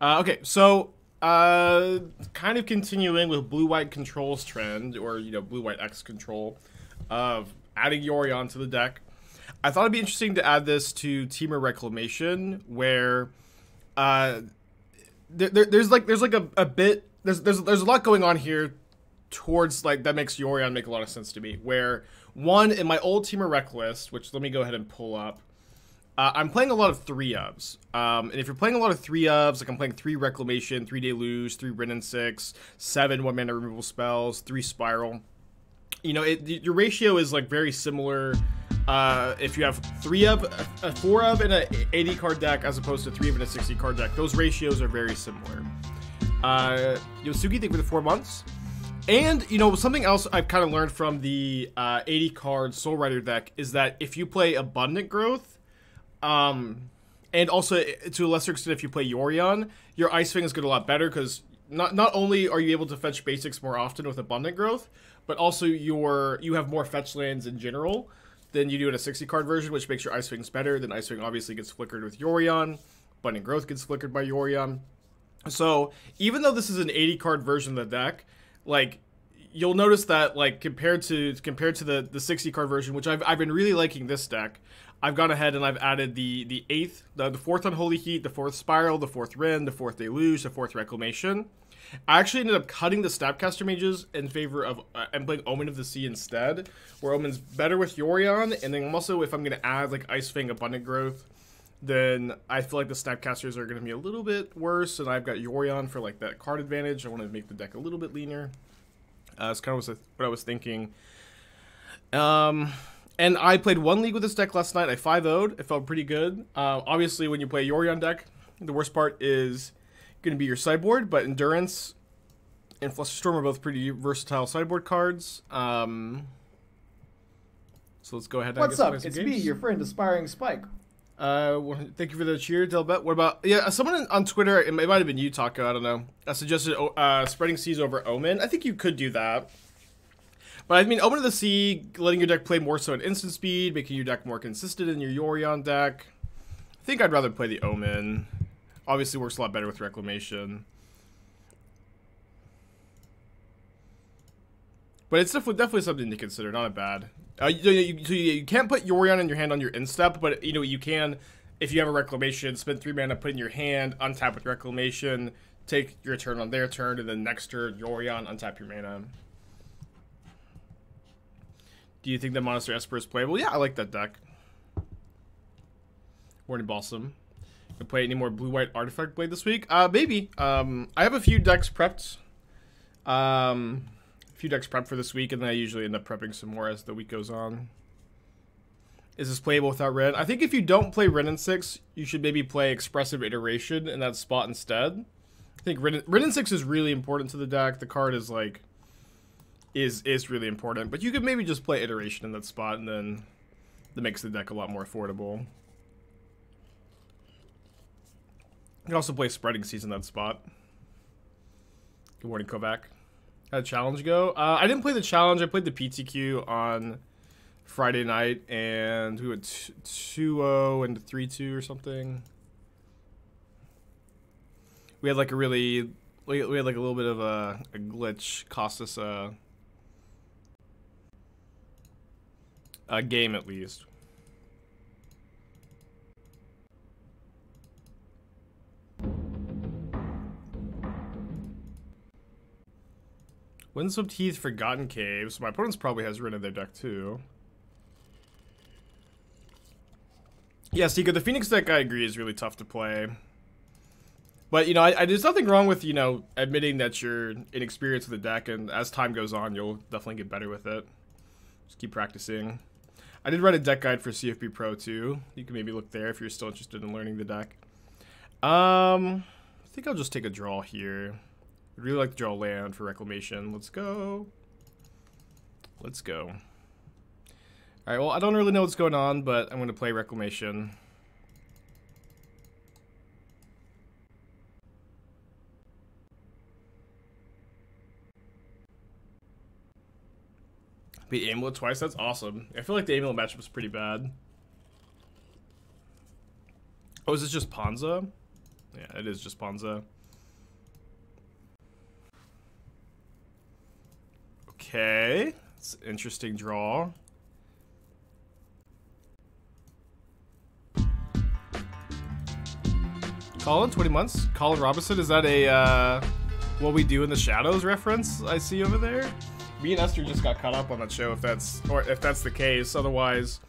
Okay, so kind of continuing with blue-white controls trend, or blue-white X control, of adding Yorion to the deck. I thought it'd be interesting to add this to Temur Reclamation, where there's a lot going on here towards that makes Yorion make a lot of sense to me. Where one, in my old Temur Rec list, which let me go ahead and pull up. I'm playing a lot of 3-ofs. And if you're playing a lot of 3-ofs, I'm playing 3 Reclamation, 3 Deluge, 3 Wrenn and Six, 7 1-mana removal spells, 3 Spiral. Your ratio is very similar if you have 4 of in an 80 card deck as opposed to 3 of in a 60 card deck. Those ratios are very similar. Yosugi, thank you for the 4 months. And, something else I've kind of learned from the 80 card Soul Rider deck is that if you play Abundant Growth, and also to a lesser extent if you play Yorion, your Ice-Fang is going a lot better because not only are you able to fetch basics more often with Abundant Growth, but also you have more fetch lands in general than you do in a 60 card version, which makes your Ice-Fangs better. Then Ice-Fang obviously gets flickered with Yorion. Abundant Growth gets flickered by Yorion. So even though this is an 80 card version of the deck, you'll notice that compared to the 60 card version, which I've been really liking this deck, I've gone ahead and I've added the 4th Unholy Heat, the 4th Spiral, the 4th Wrenn, the 4th Deluge, the 4th Reclamation. I actually ended up cutting the Snapcaster Mages in favor of and playing Omen of the Sea instead, where Omen's better with Yorion, and then also if I'm going to add Ice-Fang Abundant Growth, then I feel like the Snapcasters are going to be a little bit worse, and I've got Yorion for that card advantage. I want to make the deck a little bit leaner. That's kind of what I was thinking. And I played 1 league with this deck last night. I 5-0'd. It felt pretty good. Obviously, when you play a Yorion deck, the worst part is going to be your sideboard, but Endurance and Flusterstorm are both pretty versatile sideboard cards. So let's go ahead and What's up? It's me, your friend, Aspiring Spike. Thank you for the cheer, Delbet. What about someone on Twitter? It might have been you, Taco. I don't know. Suggested spreading seas over Omen. I think you could do that. But I mean, Omen of the Sea, letting your deck play more so at instant speed, making your deck more consistent in your Yorion deck. I think I'd rather play the Omen. Obviously works a lot better with Reclamation. But it's definitely something to consider, not a bad. You can't put Yorion in your hand on your instep, but you can, if you have a Reclamation, spend 3 mana, put in your hand, untap with Reclamation, take your turn on their turn, and then next turn, Yorion, untap your mana. Do you think the Monster Esper is playable? Yeah, I like that deck. Warning Balsam. Gonna play any more blue-white Artifact Blade this week? Maybe. I have a few decks prepped. For this week, and then I usually end up prepping some more as the week goes on. Is this playable without Wrenn? I think if you don't play Wrenn and Six, you should maybe play Expressive Iteration in that spot instead. I think Wrenn and Six is really important to the deck. The card is is really important, but you could maybe just play Iteration in that spot, and then that makes the deck a lot more affordable. You can also play Spreading Seas in that spot. Good morning, Kovac. How'd the challenge go? I didn't play the challenge. I played the PTQ on Friday night, and we went 2-0 and 3-2 or something. We had a really, we had a little bit of a glitch, cost us a game at least. Windswept Heath, Forgotten Caves. My opponent's probably has Wrenn in their deck too. Yeah, Seeker, the Phoenix deck, I agree, is really tough to play. But, there's nothing wrong with, admitting that you're inexperienced with the deck, and as time goes on, you'll definitely get better with it. Just keep practicing. I did write a deck guide for CFB Pro too. You can maybe look there if you're still interested in learning the deck. I think I'll just take a draw here. I'd really like to draw land for Reclamation. Let's go. Let's go. Alright, well, I don't really know what's going on, but I'm going to play Reclamation. Beat Amulet twice? That's awesome. I feel like the Amulet matchup was pretty bad. Oh, is this just Ponza? Yeah, it is just Ponza. Okay, it's an interesting draw. Colin, 20 months. Colin Robinson, is that a What We Do in the Shadows reference I see over there? Me and Esther just got caught up on that show, if that's the case. Otherwise,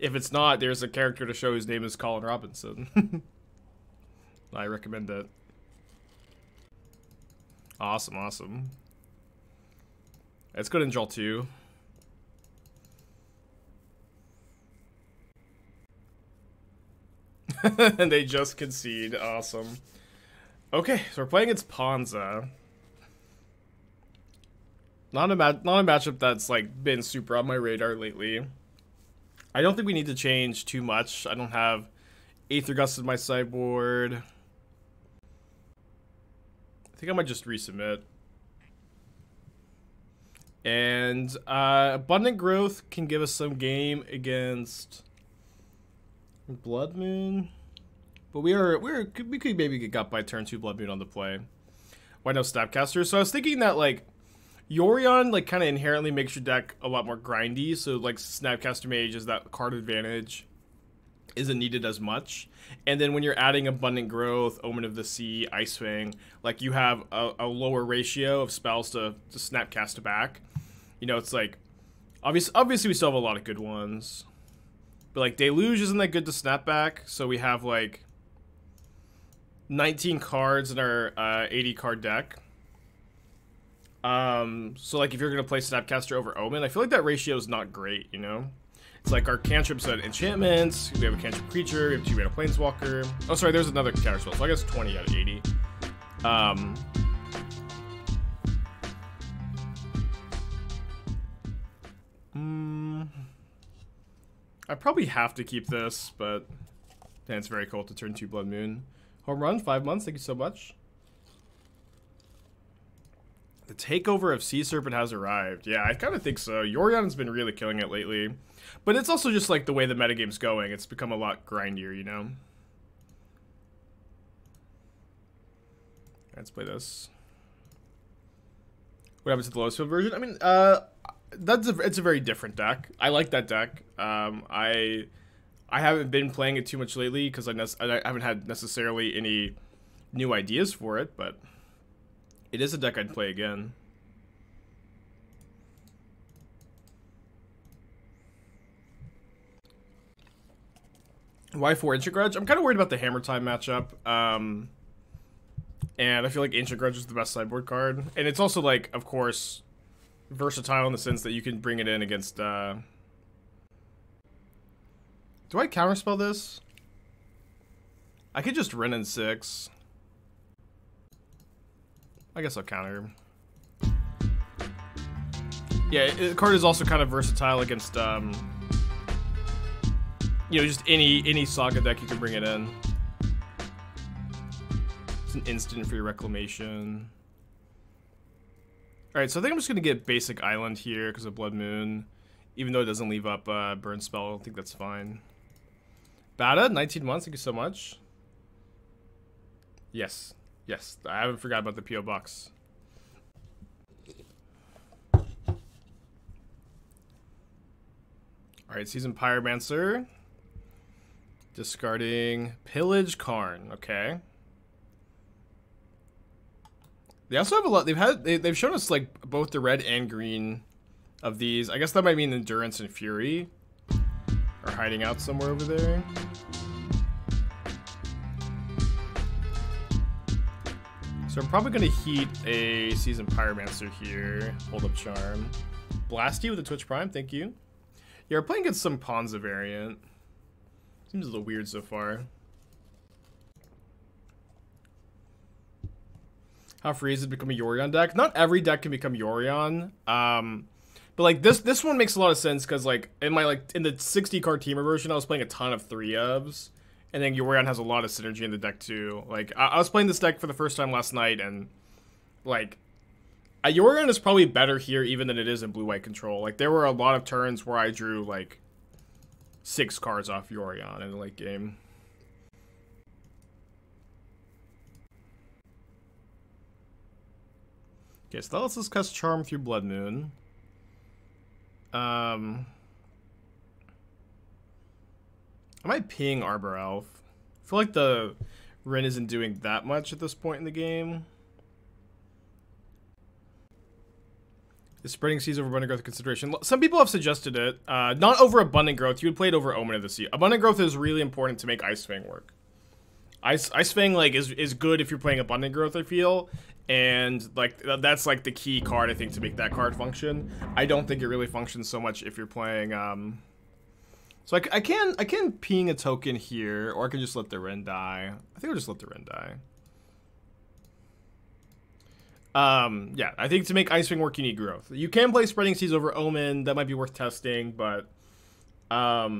if it's not, there's a character to show whose name is Colin Robinson. I recommend it. Awesome, awesome. Let's go to draw 2. And they just concede. Awesome. Okay, so we're playing against Ponza. Not a matchup that's like been super on my radar lately. I don't think we need to change too much. I don't have Aether Gust in my sideboard. I think I might just resubmit. And Abundant Growth can give us some game against Blood Moon. But we could maybe get got by turn 2 Blood Moon on the play. Why no Snapcaster? So I was thinking that like Yorion like kind of inherently makes your deck a lot more grindy, so like Snapcaster Mage is that card advantage isn't needed as much. And then when you're adding Abundant Growth, Omen of the Sea, Ice-Fang, like you have a lower ratio of spells to Snapcast back. You know, it's like obviously we still have a lot of good ones. But like Deluge isn't that good to snap back, so we have like 19 cards in our 80 card deck. So like if you're gonna play Snapcaster over Omen, I feel like that ratio is not great, you know? It's like our cantrips and enchantments, we have a cantrip creature, we have 2 mana planeswalker. Oh sorry, there's another counterspell, so I guess 20 out of 80. I probably have to keep this, but man, it's very cool to turn 2 Blood Moon. Home run, 5 months, thank you so much. The takeover of Sea Serpent has arrived. Yeah, I kind of think so. Yorion's been really killing it lately. But it's also just like the way the metagame's going. It's become a lot grindier, you know? Let's play this. What happens to the lowest field version? I mean, it's a very different deck. I like that deck. I haven't been playing it too much lately because I haven't had necessarily any new ideas for it, but it is a deck I'd play again. Why 4 Ancient Grudge? I'm kind of worried about the Hammer Time matchup. And I feel like Ancient Grudge is the best sideboard card. And it's also like, of course, versatile in the sense that you can bring it in against do I counterspell this? I could just Wrenn and Six. I guess I'll counter. Yeah, the card is also kind of versatile against you know, just any Saga deck you can bring it in. It's an instant for your Reclamation. Alright, so I think I'm just going to get basic Island here because of Blood Moon. Even though it doesn't leave up Burn Spell, I think that's fine. Bada, 19 months, thank you so much. Yes, yes, I haven't forgot about the P.O. Box. Alright, Seasoned Pyromancer. Discarding Pillage Karn, okay. They also have a lot. They've shown us like both the red and green of these. I guess that might mean Endurance and Fury are hiding out somewhere over there. So I'm probably gonna heat a Seasoned Pyromancer here. Hold up Charm. Blasty with a Twitch Prime, thank you. Yeah, we're playing against some Ponza variant. Seems a little weird so far. How free is it to become a Yorion deck? Not every deck can become Yorion. But like this one makes a lot of sense because like in the 60 card Temur version, I was playing a ton of 3-ofs, and then Yorion has a lot of synergy in the deck too. Like I was playing this deck for the first time last night, and like a Yorion is probably better here even than it is in blue-white control. Like there were a lot of turns where I drew like 6 cards off Yorion in the late game. Okay, so that lets us cast Charm through Blood Moon. I might ping Arbor Elf. I feel like the Wrenn isn't doing that much at this point in the game. Is Spreading Seas over Abundant Growth a consideration? Some people have suggested it. Not over Abundant Growth. You would play it over Omen of the Sea. Abundant Growth is really important to make Ice-Fang work. Ice-Fang like is good if you're playing Abundant Growth, I feel. And like that's like the key card, I think, to make that card function. I don't think it really functions so much if you're playing so I can ping a token here, or I can just let the Wrenn die. I think I'll just let the Wrenn die. Yeah, I think to make Ice-Fang work, you need growth. You can play Spreading Seas over Omen. That might be worth testing, but I've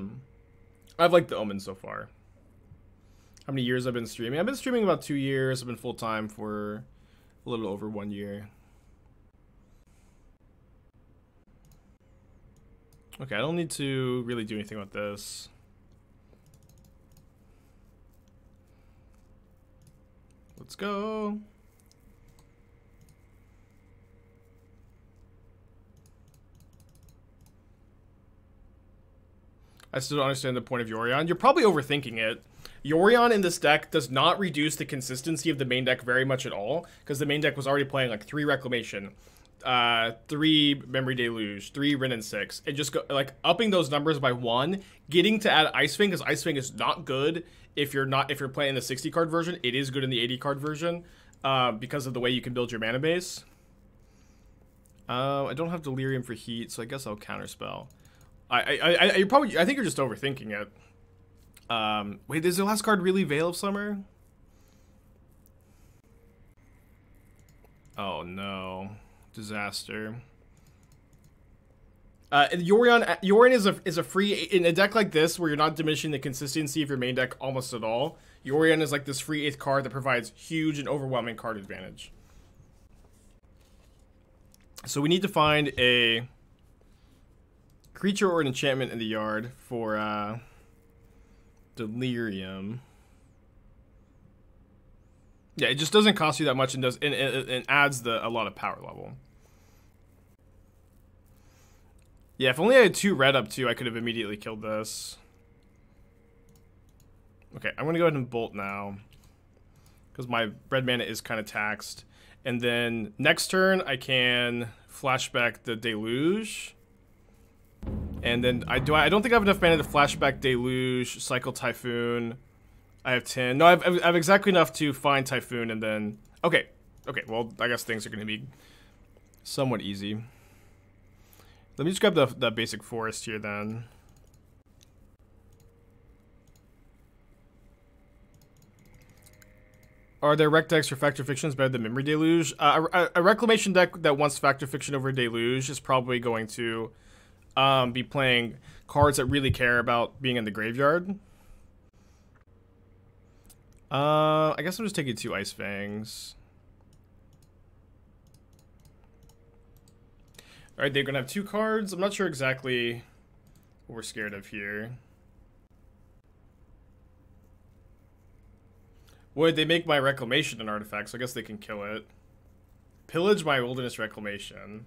liked the Omen so far. How many years I've been streaming? I've been streaming about 2 years. I've been full-time for a little over 1 year. Okay, I don't need to really do anything with this. Let's go. I still don't understand the point of Yorion. You're probably overthinking it. Yorion in this deck does not reduce the consistency of the main deck very much at all, because the main deck was already playing like 3 Reclamation, 3 Memory Deluge, 3 Wrenn and Six, and just go like upping those numbers by 1, getting to add Ice-Fang, because Ice-Fang is not good if you're playing the 60 card version. It is good in the 80 card version because of the way you can build your mana base. I don't have Delirium for Heat, so I guess I'll Counterspell. I think you're just overthinking it. Wait, is the last card really Veil of Summer? Oh no, disaster. Yorion is a free in a deck like this where you're not diminishing the consistency of your main deck almost at all. Yorion is like this free 8th card that provides huge and overwhelming card advantage. So we need to find a creature or an enchantment in the yard for Delirium. Yeah, it just doesn't cost you that much and adds a lot of power level. Yeah, if only I had 2 red up too, I could have immediately killed this. Okay, I'm gonna go ahead and bolt now, because my red mana is kind of taxed. And then next turn I can flashback the Deluge. And then I don't think I have enough mana to flashback Deluge, cycle Typhoon. I have 10. No, I have exactly enough to find Typhoon and then... Okay, well, I guess things are going to be somewhat easy. Let me just grab the basic forest here then. Are there rec decks for Factor Fictions better than Memory Deluge? A Reclamation deck that wants Factor Fiction over Deluge is probably going to be playing cards that really care about being in the graveyard. I guess I'm just taking 2 Ice-Fangs. Alright, they're gonna have 2 cards. I'm not sure exactly what we're scared of here. Would they make my Reclamation an artifact, so I guess they can kill it. Pillage my Wilderness Reclamation.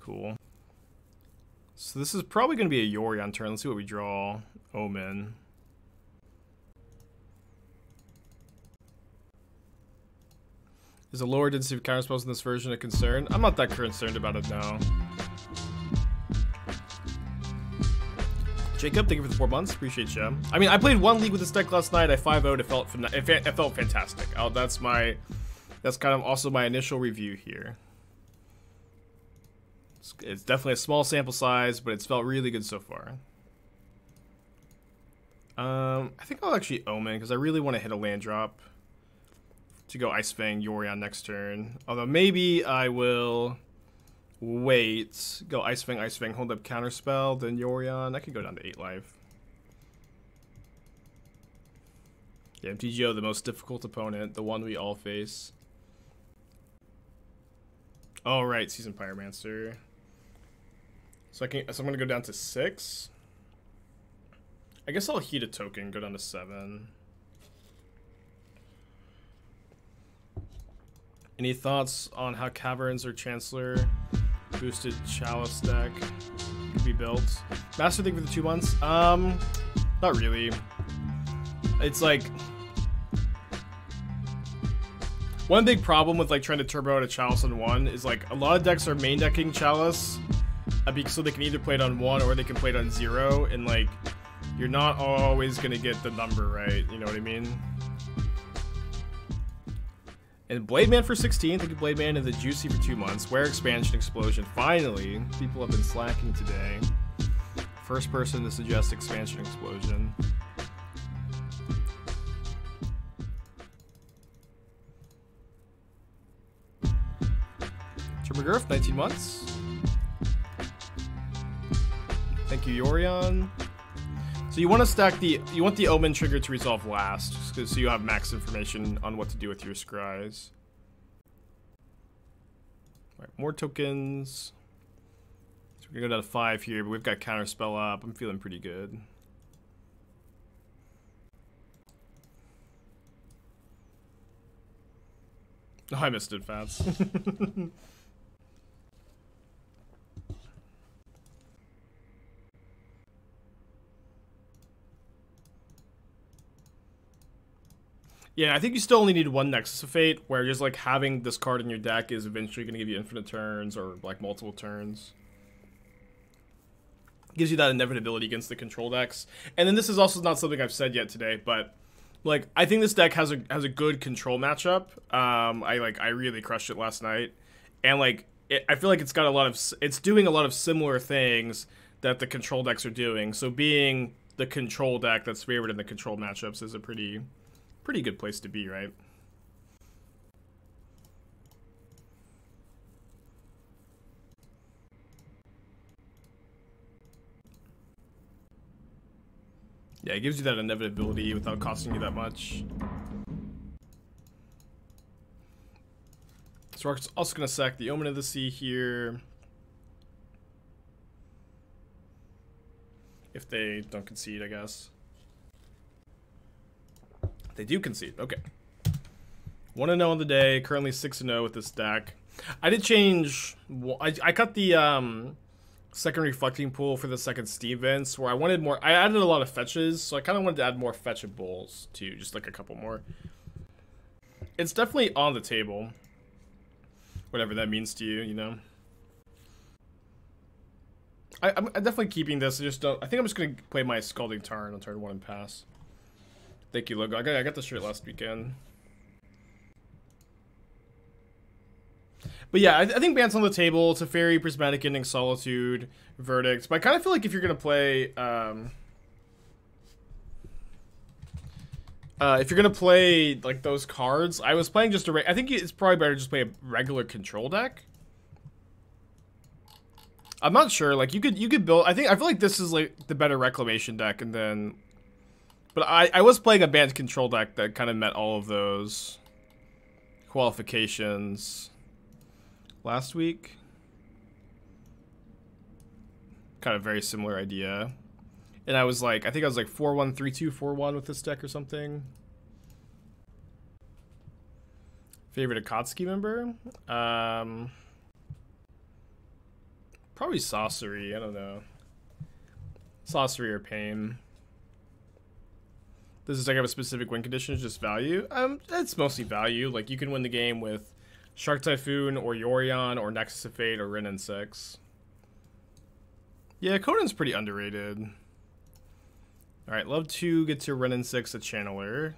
Cool. So this is probably going to be a Yorion turn. Let's see what we draw. Omen. Is a lower density of counterspells in this version a concern? I'm not that concerned about it now. Jacob, thank you for the 4 months. Appreciate you. I mean, I played 1 league with this deck last night. I 5-0'd. It felt fantastic. That's kind of also my initial review here. It's definitely a small sample size, but it's felt really good so far. I think I'll actually Omen, because I really want to hit a land drop to go Ice-Fang Yorion next turn. Although maybe I will wait, go Ice-Fang, hold up Counterspell, then Yorion. I can go down to 8 life. Yeah, MTGO, the most difficult opponent, the one we all face. Oh, right, Seasoned Pyromancer. So I'm gonna go down to 6. I guess I'll heat a token, go down to 7. Any thoughts on how Caverns or Chancellor boosted Chalice deck could be built? Master Thing for the 2 months? Not really. It's like one big problem with like trying to turbo out a Chalice on 1 is like a lot of decks are main decking Chalice so they can either play it on 1 or they can play it on 0, and like you're not always gonna get the number right, you know what I mean? And Blade Man for 16, thank you Blade Man, and the Juicy for 2 months. Where Expansion Explosion, finally, people have been slacking today. First person to suggest Expansion Explosion. Turmagurf, 19 months. Thank you, Yorion. So you want to stack you want the Omen trigger to resolve last, so you have max information on what to do with your scries. Alright, more tokens. So we're gonna go down to 5 here, but we've got Counterspell up. I'm feeling pretty good. Oh, I missed it, Fats. Yeah, I think you still only need 1 Nexus of Fate, where just like having this card in your deck is eventually going to give you infinite turns or like multiple turns. Gives you that inevitability against the control decks. And then this is also not something I've said yet today, but like I think this deck has a good control matchup. I really crushed it last night, and like I feel like it's doing a lot of similar things that the control decks are doing. So being the control deck that's favored in the control matchups is a pretty good place to be, right? Yeah, it gives you that inevitability without costing you that much. So we're also going to sack the Omen of the Sea here. If they don't concede, I guess. They do concede. Okay. 1-0 on the day. Currently 6-0 with this deck. I did change. I cut the second reflecting pool for the second Steam Vents, where I wanted more. I added a lot of fetches, so I kind of wanted to add more fetchables too, just like a couple more. It's definitely on the table, whatever that means to you, you know. I'm definitely keeping this. I just don't. I think I'm just gonna play my Scalding Tarn on turn 1 and pass. Thank you, Logo. I got the shirt last weekend. But yeah, I think Bant's on the table. It's a Fairy, Prismatic Ending, Solitude, Verdict. But I kind of feel like if you're going to play... if you're going to play, like, those cards... I was playing just a... I think it's probably better to just play a regular control deck. I'm not sure. Like, you could build... I feel like this is, like, the better Reclamation deck, and then... But I was playing a Bant control deck that kind of met all of those qualifications last week. Kind of very similar idea. And I was like, I think I was like 4-1, 3-2, 4-1 with this deck or something. Favorite Akatsuki member? Probably Sorcery, I don't know. Sorcery or Pain. Does this deck have a specific win condition? It's just value? It's mostly value. Like, you can win the game with Shark Typhoon or Yorion or Nexus of Fate or Wrenn and Six. Yeah, Coden's pretty underrated. Alright, love to get to Wrenn and Six, a Channeler.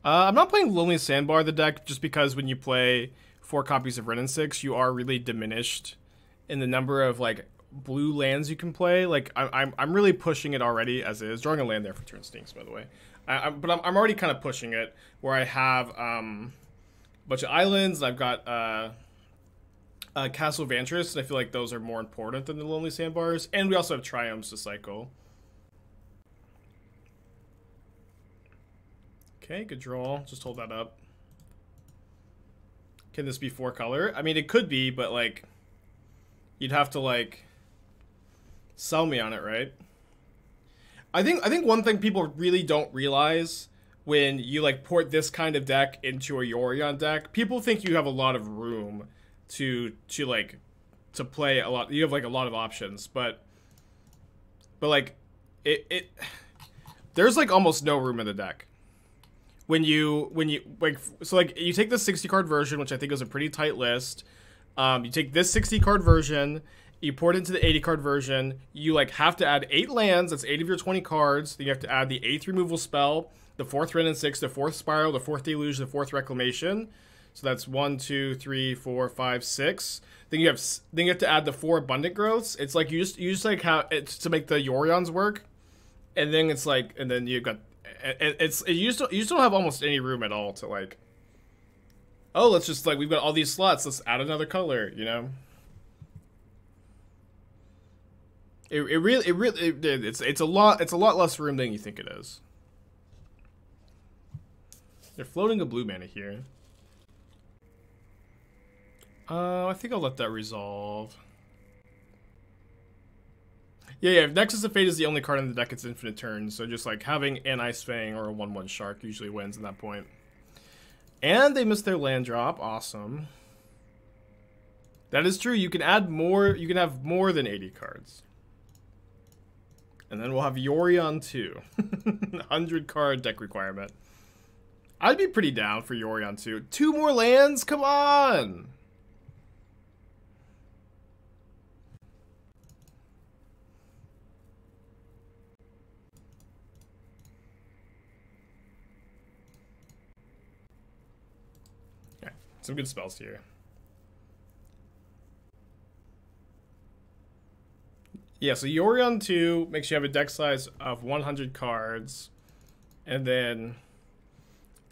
I'm not playing Lonely Sandbar, the deck, just because when you play 4 copies of Wrenn and Six, you are really diminished in the number of, like, blue lands you can play. Like I'm really pushing it already as is. Drawing a land there for turn stinks, by the way. But I'm already kind of pushing it where I have a bunch of islands. And I've got Castle Vantress, and I feel like those are more important than the Lonely Sandbars. And we also have Triumphs to cycle. Okay, good draw. Just hold that up. Can this be 4 color? I mean, it could be, but like you'd have to like sell me on it, right? I think one thing people really don't realize when you like port this kind of deck into a Yorion deck, people think you have a lot of room to play a lot. You have like a lot of options, but like it there's like almost no room in the deck. When you like, so like you take the 60 card version, which I think is a pretty tight list. You take this 60 card version, you port it into the 80 card version. You like have to add 8 lands. That's 8 of your 20 cards. Then you have to add the 8th removal spell, the 4th Wrenn and Six, the 4th Spiral, the 4th Deluge, the 4th Reclamation. So that's 1, 2, 3, 4, 5, 6. Then you have to add the 4 Abundant Growths. It's like you just like have it's to make the Yorions work, and then it's like, and then you've got you just don't have almost any room at all to like, oh, let's just like, we've got all these slots, let's add another color, you know. It's a lot less room than you think it is. They're floating a blue mana here. I think I'll let that resolve. Yeah, Nexus of Fate is the only card in the deck. It's infinite turns, so just like having an Ice-Fang or a 1/1 Shark usually wins at that point. And they missed their land drop. Awesome. That is true. You can add more. You can have more than 80 cards. And then we'll have Yorion too. 100 card deck requirement. I'd be pretty down for Yorion too. 2 more lands? Come on! Okay, some good spells here. Yeah, so Yorion 2 makes you have a deck size of 100 cards, and then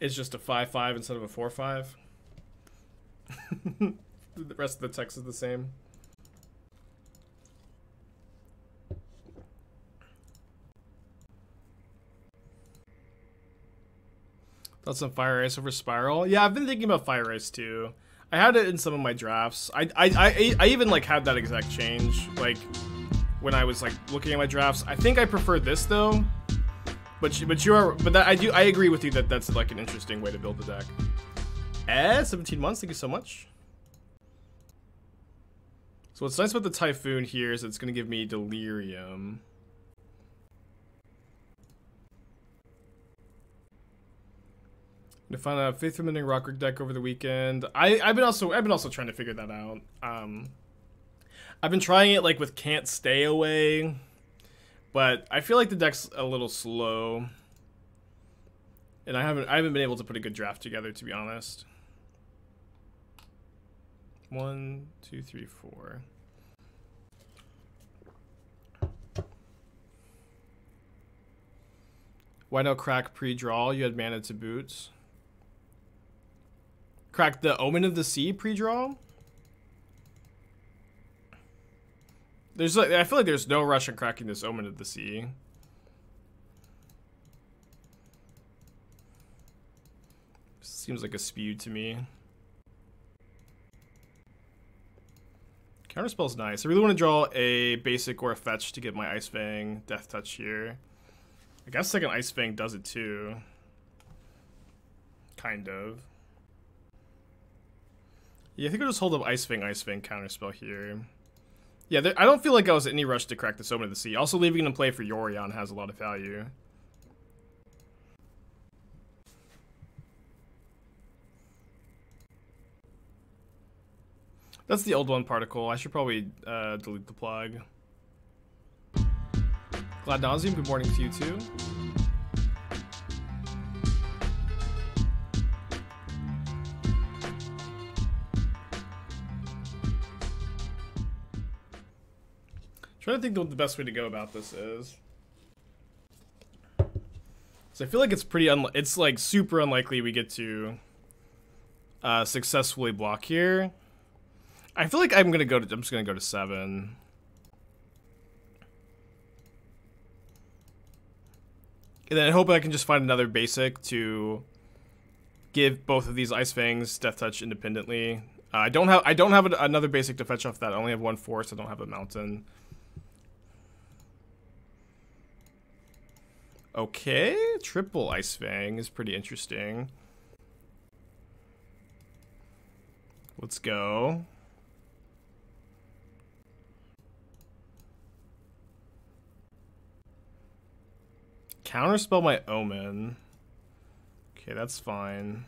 it's just a 5/5 instead of a 4/5. The rest of the text is the same. Thoughts on Fire Ice over Spiral? Yeah, I've been thinking about Fire Ice too. I had it in some of my drafts. I even like had that exact change, like when I was like looking at my drafts. I think I prefer this though, but I agree with you that that's like an interesting way to build the deck. 17 months, thank you so much. So what's nice about the Typhoon here is it's gonna give me Delirium. I'm gonna find a Faith Remitting Rocker deck over the weekend. I've been also trying to figure that out. I've been trying it like with Can't Stay Away, but I feel like the deck's a little slow, and I haven't been able to put a good draft together, to be honest. 1, 2, 3, 4. Why no crack pre-draw? You had mana to boot. Crack the Omen of the Sea pre-draw? There's like, I feel like there's no rush on cracking this Omen of the Sea. Seems like a spew to me. Counterspell's nice. I really want to draw a basic or a fetch to get my Ice-Fang Death Touch here. I guess second Ice-Fang does it too. Kind of. Yeah, I think I'll just hold up Ice-Fang Counterspell here. Yeah, I don't feel like I was in any rush to crack the Omen of the Sea. Also, leaving it in play for Yorion has a lot of value. That's the old one particle. I should probably delete the plug. Glad Nauseum, good morning to you too. Trying to think what the best way to go about this is. So I feel like it's pretty it's like super unlikely we get to successfully block here. I feel like I'm just gonna go to 7. And then I hope I can just find another basic to give both of these Ice-Fangs Death Touch independently. I don't have another basic to fetch off that. I only have 1 force. I don't have a mountain. Okay, triple Ice-Fang is pretty interesting. Let's go. Counterspell my Omen. Okay, that's fine.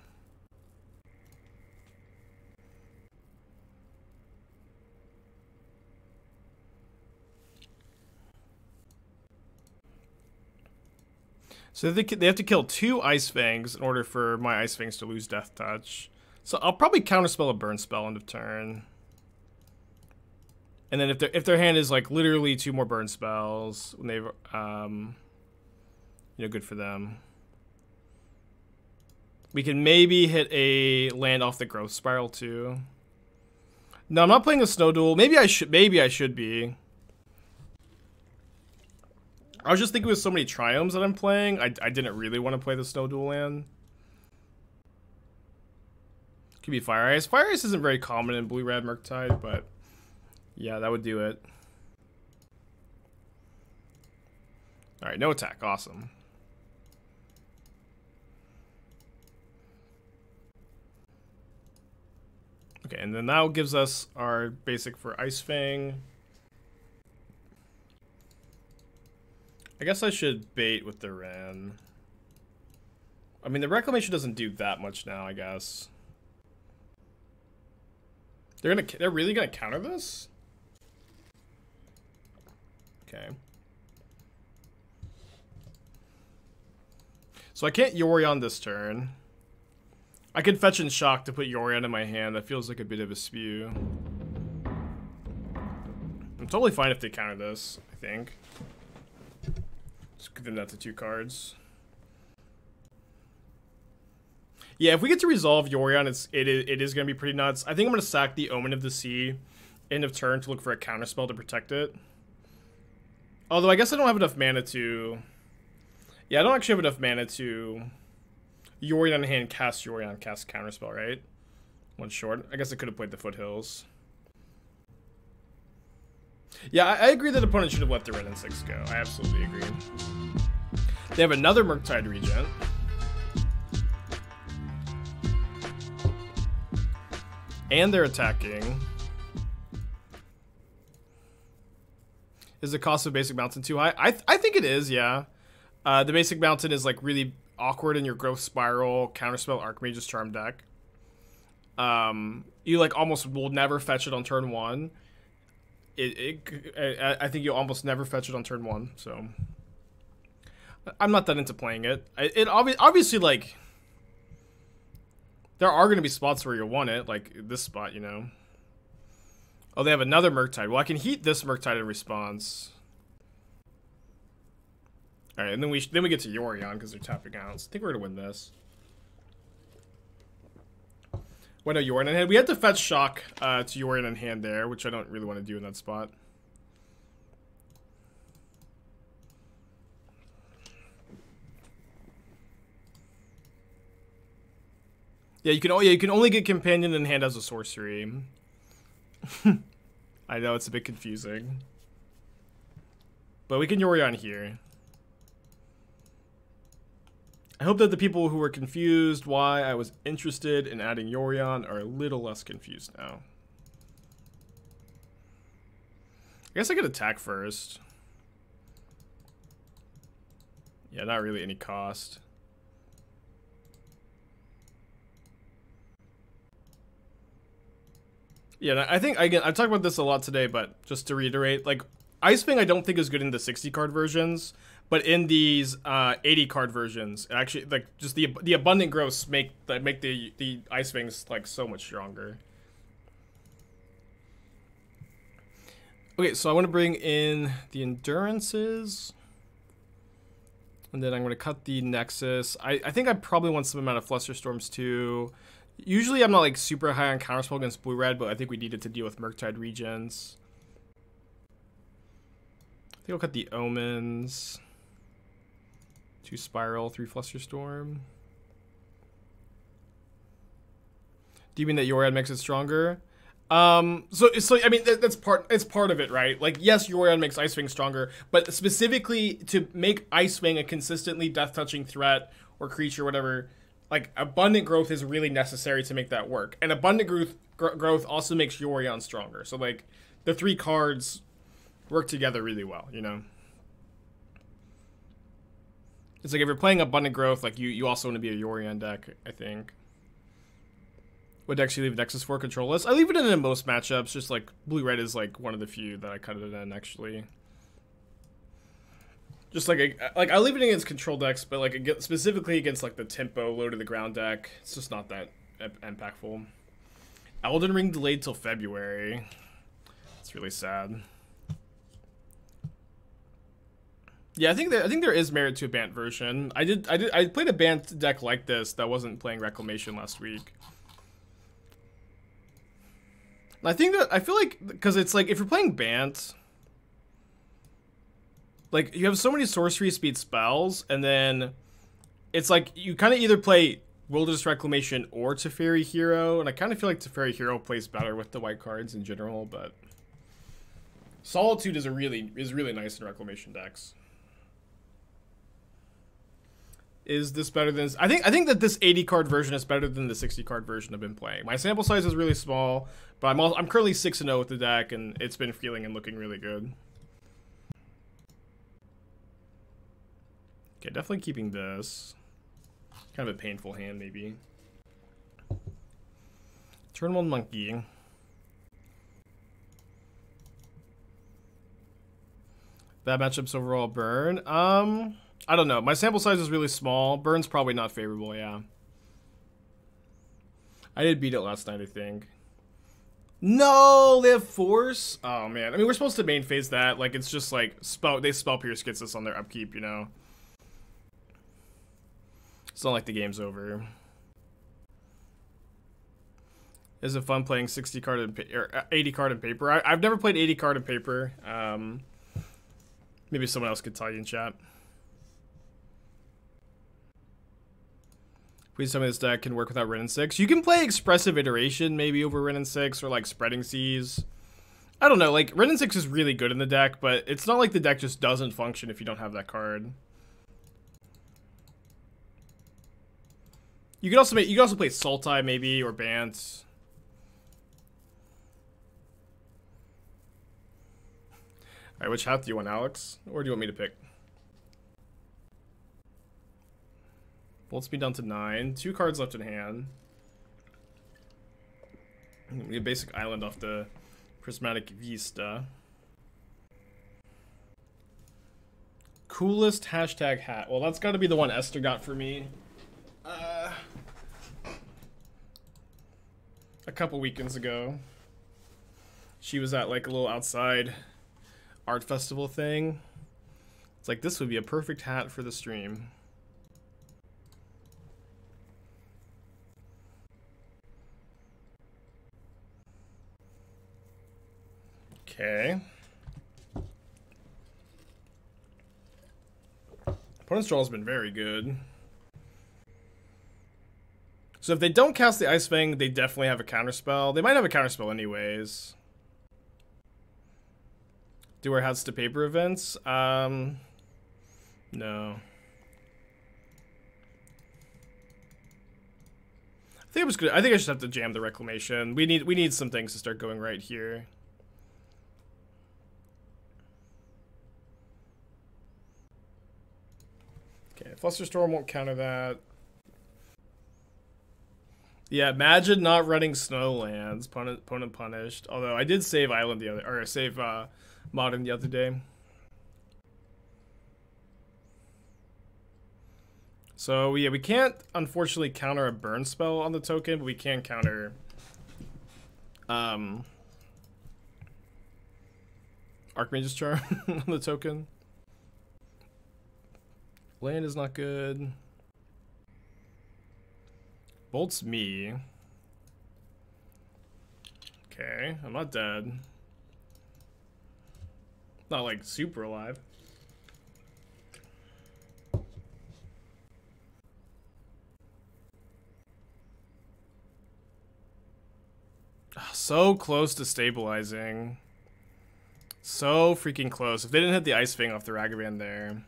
So they have to kill 2 Ice-Fangs in order for my Ice-Fangs to lose Death Touch. So I'll probably counterspell a burn spell end of turn. And then if their hand is like literally 2 more burn spells, when they've you know, good for them. We can maybe hit a land off the growth spiral too. No, I'm not playing a Snow Duel. Maybe I should be. I was just thinking with so many Triomes that I'm playing, I didn't really want to play the Snow Duel land. Could be Fire Ice. Fire Ice isn't very common in Blue-Red Murktide, but yeah, that would do it. Alright, no attack. Awesome. Okay, and then that gives us our basic for Ice-Fang. I guess I should bait with the Wrenn. I mean, the Reclamation doesn't do that much now, I guess. They're really gonna counter this? Okay. So I can't Yorion this turn. I can fetch and shock to put Yorion in my hand. That feels like a bit of a spew. I'm totally fine if they counter this, I think. Just give them that to 2 cards. Yeah, if we get to resolve Yorion, it is going to be pretty nuts. I think I'm going to sack the Omen of the Sea end of turn to look for a counterspell to protect it. Although I guess I don't have enough mana to... Yeah, I don't actually have enough mana to Yorion in hand, cast Yorion, cast counterspell, right? 1 short. I guess I could have played the Foothills. Yeah, I agree that opponent should have let the Wrenn and Six go. I absolutely agree. They have another Murktide Regent. And they're attacking. Is the cost of Basic Mountain too high? I think it is, yeah. The Basic Mountain is like really awkward in your Growth Spiral, Counterspell, Archmage's Charm deck. You like almost will never fetch it on turn 1. I think you'll almost never fetch it on turn 1, so I'm not that into playing it. Obviously, like, there are going to be spots where you'll want it, like this spot, you know. Oh, they have another Murktide. Well, I can heat this Murktide in response. All right, and then we get to Yorion because they're tapping out. So I think we're gonna win this. Well, no, Yorion in hand. We had to fetch shock to Yorion in hand there, which I don't really want to do in that spot. Yeah, you can only get Companion in hand as a sorcery. I know it's a bit confusing, but we can Yorion here. I hope that the people who were confused why I was interested in adding Yorion are a little less confused now. I guess I could attack first. Yeah, not really any cost. Yeah, I think, again, I've talked about this a lot today, but just to reiterate, like, Ice-Fang I don't think is good in the 60 card versions, but in these 80 card versions, actually, like, just the abundant growths make the Ice-Fangs like so much stronger. Okay, so I want to bring in the Endurances, and then I'm going to cut the Nexus. I think I probably want some amount of Flusterstorms too. Usually I'm not like super high on Counterspell against Blue-Red, but I think we needed to deal with Murktide Regents. I think I'll cut the Omens. 2 Spiral, 3 Flusterstorm. Do you mean that Yorion makes it stronger? So I mean that's part of it, right? Like yes, Yorion makes Ice-Fang stronger, but specifically to make Ice-Fang a consistently death-touching threat or creature, whatever, like abundant growth is really necessary to make that work. And abundant growth also makes Yorion stronger. So like the 3 cards work together really well, you know. It's like if you're playing abundant growth, like you also want to be a Yorion deck, I think. What decks you leave Nexus for controlless? I leave it in most matchups. Just like blue-red is like one of the few that I cut it in actually. Just like I leave it against control decks, but like specifically against like the tempo low to the ground deck, it's just not that impactful. Elden Ring delayed till February. It's really sad. Yeah, I think there is merit to a Bant version. I played a Bant deck like this that wasn't playing Reclamation last week. I feel like, because it's like, if you're playing Bant, like, you have so many sorcery speed spells, and then it's like, you kind of either play Wilderness Reclamation or Teferi Hero, and I kind of feel like Teferi Hero plays better with the white cards in general, but Solitude is really nice in Reclamation decks. Is this better than... I think that this 80 card version is better than the 60 card version I've been playing. My sample size is really small, but I'm currently 6-0 with the deck, and it's been feeling and looking really good. Okay, definitely keeping this. Kind of a painful hand, maybe. Turn 1 Monkey. Bad matchups overall, Burn. I don't know. My sample size is really small. Burn's probably not favorable, yeah. I did beat it last night, I think. No, they have Force? Oh, man. I mean, we're supposed to main phase that. Like, it's just like, they Spell Pierce gets us on their upkeep, you know? It's not like the game's over. Is it fun playing 60 card or 80 card in paper? I've never played 80 card in paper. Maybe someone else could tell you in chat. Please tell me this deck can work without Wrenn and Six. You can play Expressive Iteration maybe over Wrenn and Six, or like Spreading Seas. I don't know, like Wrenn and Six is really good in the deck, but it's not like the deck just doesn't function if you don't have that card. You can also play Sultai maybe, or Bant. Alright, which hat do you want, Alex? Or do you want me to pick? Bolt speed down to 9. 2 cards left in hand. Get basic island off the Prismatic Vista. Coolest hashtag hat. Well, that's got to be the one Esther got for me. A couple weekends ago. She was at like a little outside art festival thing. It's like, this would be a perfect hat for the stream. Okay. Opponent's draw has been very good. So if they don't cast the Ice-Fang, they definitely have a counterspell. They might have a counterspell anyways. Do wear hats to paper events? No. I think it was good. I think I should have to jam the Reclamation. We need some things to start going right here. Okay, Flusterstorm won't counter that. Yeah, imagine not running Snowlands. Opponent punished. Although I did save Island the other, or save Modern the other day. So yeah, we can't unfortunately counter a burn spell on the token, but we can counter Archmage's Charm on the token. Land is not good. Bolt's me. Okay, I'm not dead. Not like super alive. So close to stabilizing. So freaking close. If they didn't hit the Ice-Fang off the Ragavan there.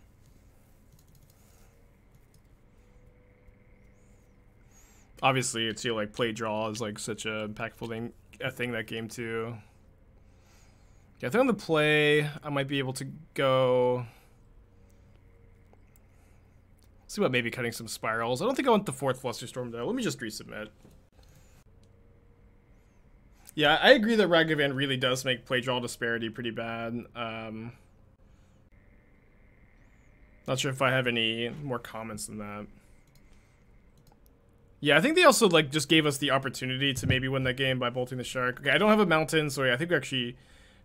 Obviously, it's, you know, like, play draw is like such a impactful thing that game too. Yeah, I think on the play, I might be able to go. See about maybe cutting some spirals. I don't think I want the 4th Flusterstorm though. Let me just resubmit. Yeah, I agree that Ragavan really does make play draw disparity pretty bad. Not sure if I have any more comments than that. Yeah, I think they also like just gave us the opportunity to maybe win that game by bolting the Shark. Okay, I don't have a mountain, so yeah, I think we actually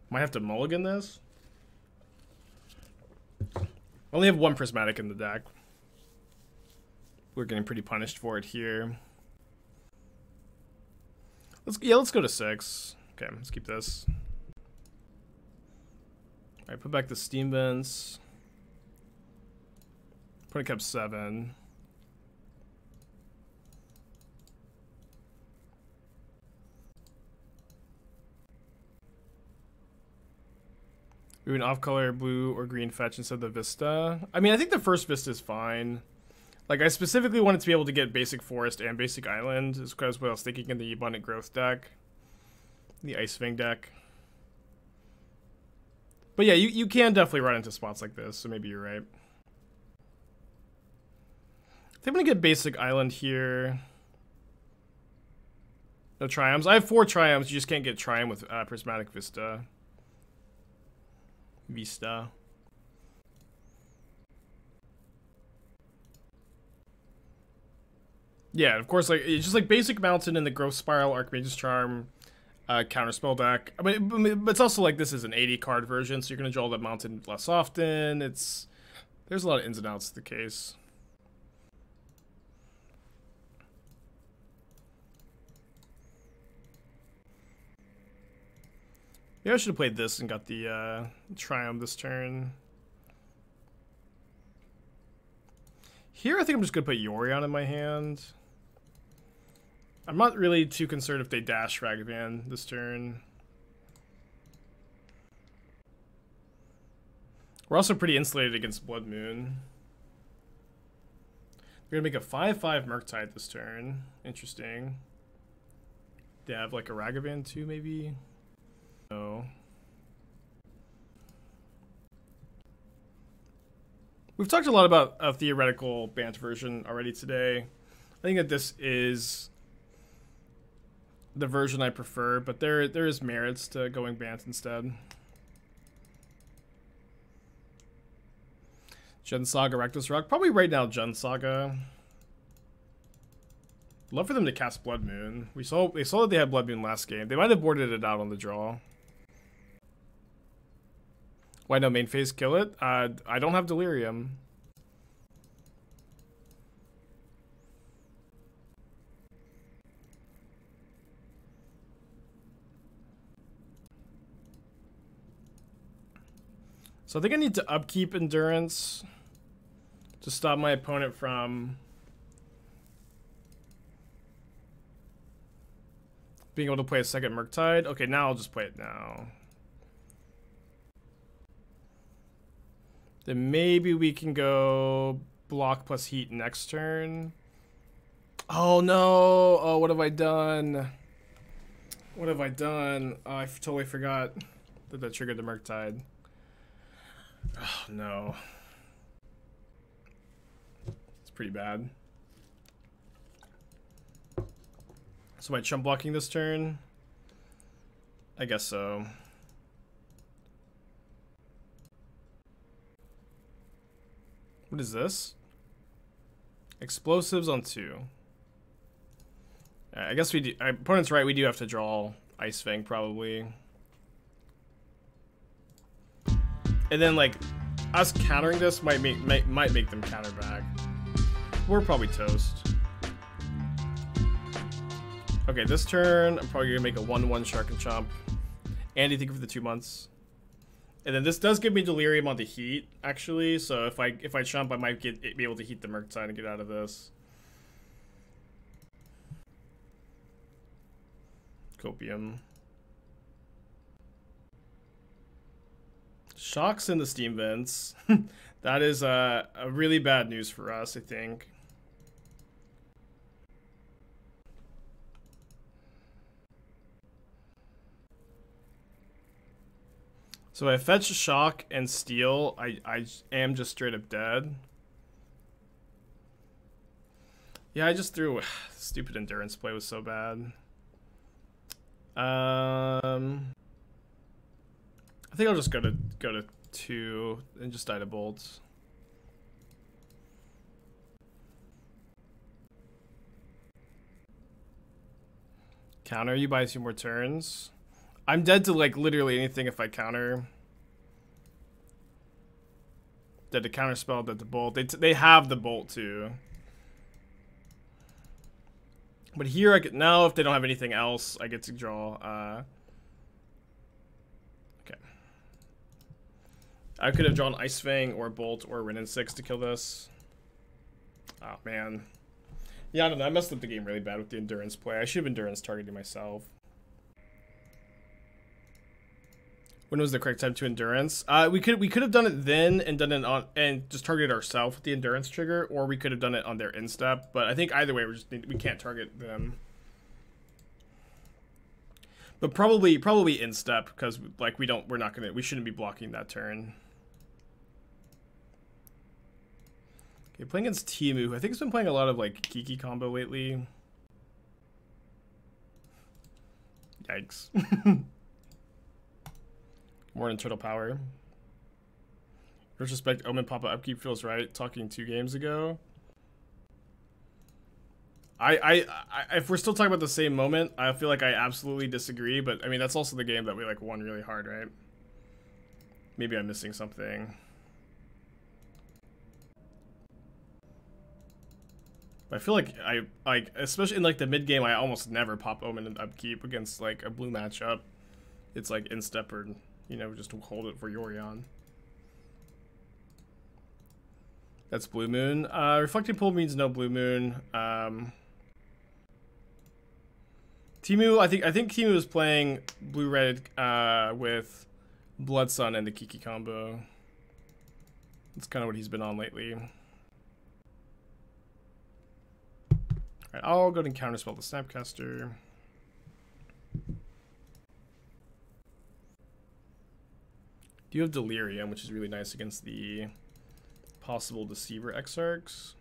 might have to mulligan this. I only have 1 Prismatic in the deck. We're getting pretty punished for it here. Let's go to 6. Okay, let's keep this. Alright, put back the Steam Vents. Put up 7. We an off-color blue or green fetch instead of the Vista. I mean, I think the first Vista is fine. Like, I specifically wanted to be able to get basic Forest and basic Island, is because what I was thinking in the Abundant Growth deck. The Ice-Fang deck. But yeah, you can definitely run into spots like this, so maybe you're right. I think I'm going to get basic Island here. No Triomes. I have 4 Triomes, you just can't get Triumph with Prismatic Vista. Yeah, of course, like it's just like basic Mountain and the Growth Spiral, Archmage's Charm, Counterspell deck. I mean, but it's also like this is an 80 card version, so you're gonna draw the Mountain less often. There's a lot of ins and outs to the case. Maybe I should have played this and got the Triumph this turn. Here, I think I'm just gonna put Yorion in my hand. I'm not really too concerned if they dash Ragavan this turn. We're also pretty insulated against Blood Moon. We're gonna make a 5/5 Murktide this turn. Interesting. They have like a Ragavan too, maybe? No. We've talked a lot about a theoretical Bant version already today. I think that this is the version I prefer, but there is merits to going Bant instead. Gen Saga, Reckless Rock. Probably right now Gen Saga. Love for them to cast Blood Moon. They saw that they had Blood Moon last game. They might have boarded it out on the draw. Why no main phase kill it? I don't have Delirium. So I think I need to upkeep Endurance to stop my opponent from being able to play a second Murktide. Okay, now I'll just play it now. Then maybe we can go block plus heat next turn. Oh no! Oh, what have I done? What have I done? Oh, I totally forgot that triggered the Murktide. Oh no. It's pretty bad. So am I chump blocking this turn? I guess so. What is this? Explosives on 2. I guess we do. Our opponent's right. We do have to draw Ice-Fang probably. And then like us countering this might make them counter back. We're probably toast. Okay, this turn I'm probably gonna make a 1/1 Shark and Chomp. Andy, thank you for the 2 months. And then this does give me Delirium on the heat, actually. So if I chomp, I might be able to heat the Murktide and get out of this. Copium. Shocks in the steam vents. That is a really bad news for us, I think. So I fetch shock and steal. I am just straight up dead. Yeah, I just threw stupid endurance play was so bad. I think I'll just go to 2 and just die to bolts. Counter, you buy 2 more turns. I'm dead to like literally anything if I counter. Dead to counterspell, dead to bolt. They have the bolt too. But here I could now if they don't have anything else, I get to draw. Okay. I could have drawn Ice-Fang or Bolt or Wrenn and Six to kill this. Oh man. Yeah, I don't know. I messed up the game really bad with the endurance play. I should have endurance targeting myself. When was the correct time to endurance? We could have done it then and done it on and just targeted ourselves with the endurance trigger, or we could have done it on their instep. But I think either way, we can't target them. But probably instep because like we shouldn't be blocking that turn. Okay, playing against Temur, who I think has been playing a lot of like Kiki combo lately. Yikes. More than Turtle Power. Retrospect, Omen Papa Upkeep feels right. Talking 2 games ago. If we're still talking about the same moment, I feel like I absolutely disagree. But I mean, that's also the game that we like won really hard, right? Maybe I'm missing something. I feel like especially in like the mid game, I almost never pop Omen and Upkeep against like a blue matchup. It's like instep or, you know, just to hold it for Yorion. That's Blue Moon. Reflecting Pool means no Blue Moon. Temur, I think Temur is playing blue-red with Blood Sun and the Kiki combo. That's kind of what he's been on lately. Alright, I'll go ahead and counterspell the Snapcaster. You have Delirium, which is really nice against the possible Deceiver Exarchs.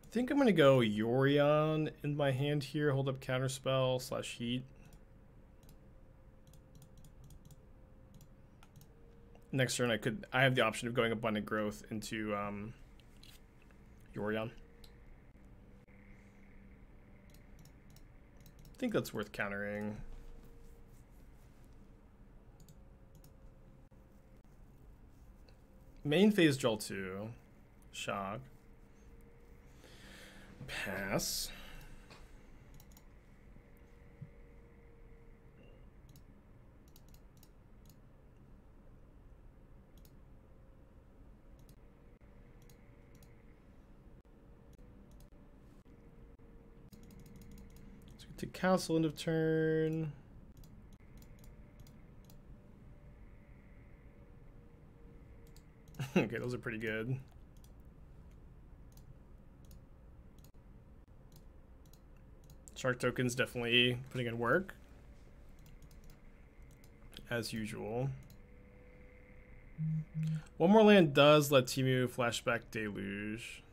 I think I'm going to go Yorion in my hand here. Hold up Counterspell / Heat. Next turn I have the option of going Abundant Growth into Yorion. I think that's worth countering. Main phase draw 2. Shock. Pass. So we take Castle end of turn. Okay, those are pretty good. Shark tokens definitely putting in work. As usual. One more land does let Temur flashback Deluge.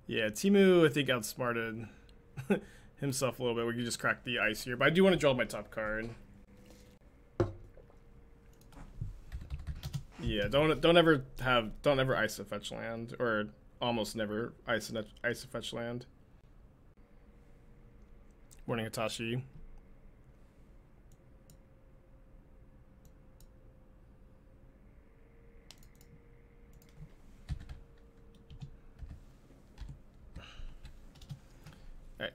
Yeah, Temur I think outsmarted himself a little bit. We could just crack the ice here. But I do want to draw my top card. Yeah, don't ever ice a fetch land, or almost never ice a fetch land. Morning, Hitachi. Alright.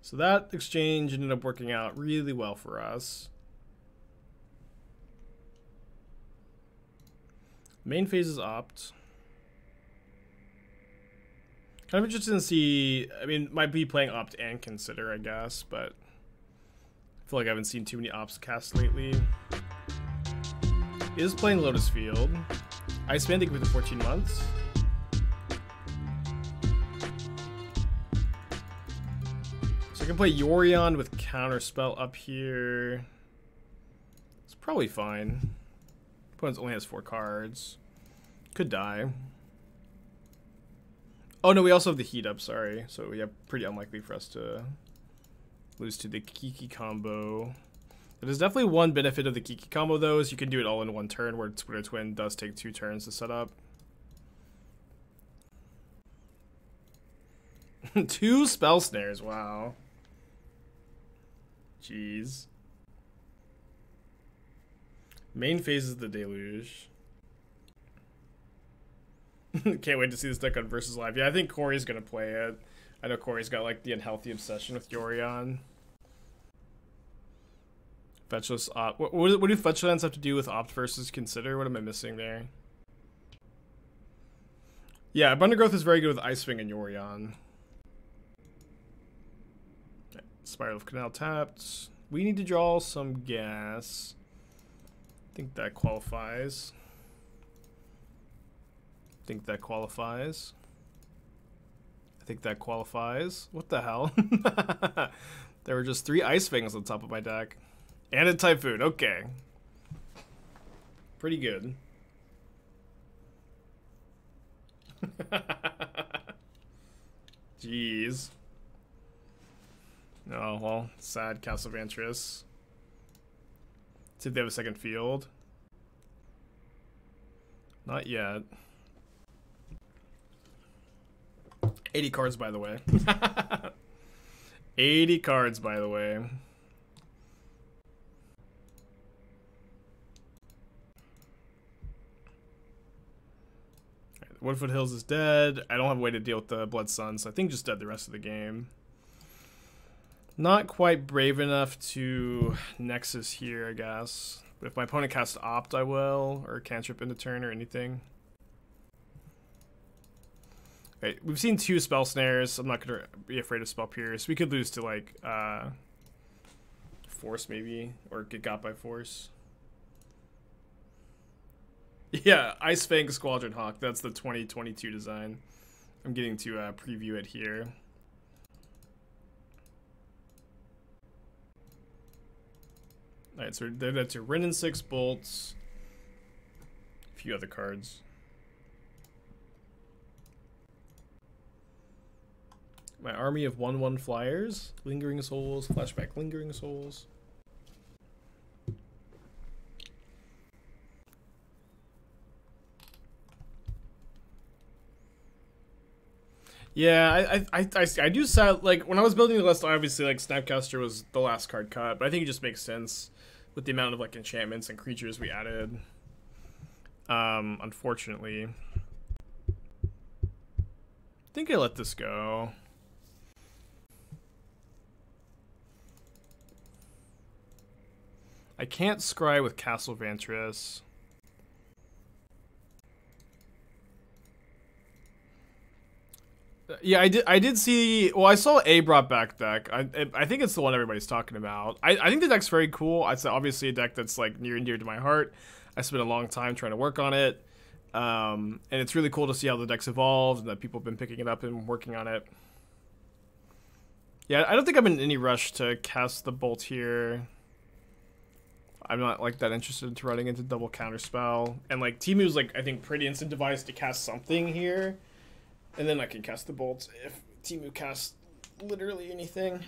So that exchange ended up working out really well for us. Main phase is opt. Kind of interested to see. I mean, might be playing Opt and Consider, I guess, but I feel like I haven't seen too many Ops cast lately. Is playing Lotus Field. Ice-Fang, think within 14 months. So I can play Yorion with Counterspell up here. It's probably fine. Opponent only has 4 cards. Could die. Oh no, we also have the heat up, sorry. So yeah, pretty unlikely for us to lose to the Kiki combo. There's definitely one benefit of the Kiki combo though, is you can do it all in one turn, where Twitter Twin does take 2 turns to set up. 2 spell snares, wow. Jeez. Main phase is the Deluge. Can't wait to see this deck on Versus Live. Yeah, I think Corey's gonna play it. I know Corey's got like the unhealthy obsession with Yorion. Fetchless Opt. What do fetchlands have to do with Opt versus Consider? What am I missing there? Yeah, Abundant Growth is very good with Ice-Fang and Yorion. Spiral of Canal tapped. We need to draw some gas. I think that qualifies. I think that qualifies. What the hell? There were just 3 Ice-Fangs on top of my deck. And a Typhoon, okay. Pretty good. Jeez. Oh, well, sad Castle Vantress. See if they have a second field. Not yet. 80 cards, by the way. 80 cards, by the way. Wooded Foothills is dead. I don't have a way to deal with the Blood Sun, so I think just dead the rest of the game. Not quite brave enough to Nexus here, I guess. But if my opponent casts Opt, I will, or Cantrip into turn or anything. Okay, we've seen 2 Spell Snares. I'm not gonna be afraid of Spell Pierce. We could lose to like Force maybe, or get got by Force. Yeah, Ice-Fang Squadron Hawk. That's the 2022 design. I'm getting to preview it here. Alright, so that's your Wrenn and Six bolts. A few other cards. My army of 1/1 flyers. Lingering Souls. Flashback Lingering Souls. Yeah, I do sad, like when I was building the list, obviously like Snapcaster was the last card cut, but I think it just makes sense with the amount of like enchantments and creatures we added. Unfortunately. I think I let this go. I can't scry with Castle Vantress. Yeah, I did see. Well, I saw a brought back deck. I think it's the one everybody's talking about. I think the deck's very cool. It's obviously a deck that's like near and dear to my heart. I spent a long time trying to work on it, and it's really cool to see how the deck's evolved and that people have been picking it up and working on it. Yeah, I don't think I'm in any rush to cast the bolt here. I'm not like that interested into running into double counterspell, and like Temu's like I think pretty incentivized to cast something here. And then I can cast the bolts if Temu casts literally anything.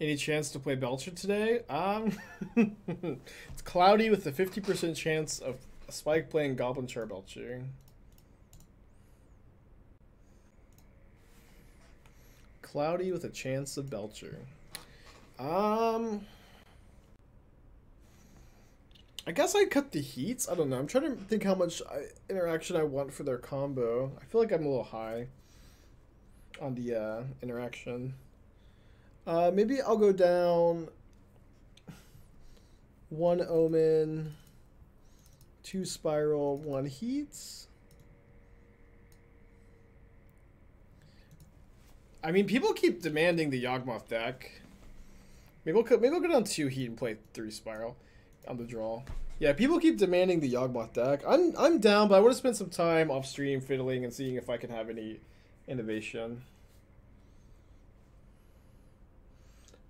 Any chance to play Belcher today? It's cloudy with a 50% chance of a Spike playing Goblin Char Belcher. Cloudy with a chance of Belcher. I guess I cut the heats. I don't know. I'm trying to think how much interaction I want for their combo. I feel like I'm a little high on the interaction. Maybe I'll go down 1 Omen, 2 Spiral, 1 Heats. I mean, people keep demanding the Yawgmoth deck. Maybe we'll go down 2 Heat and play 3 Spiral on the draw. Yeah, people keep demanding the Yawgmoth deck. I'm down, but I would have spent some time off stream fiddling and seeing if I can have any innovation.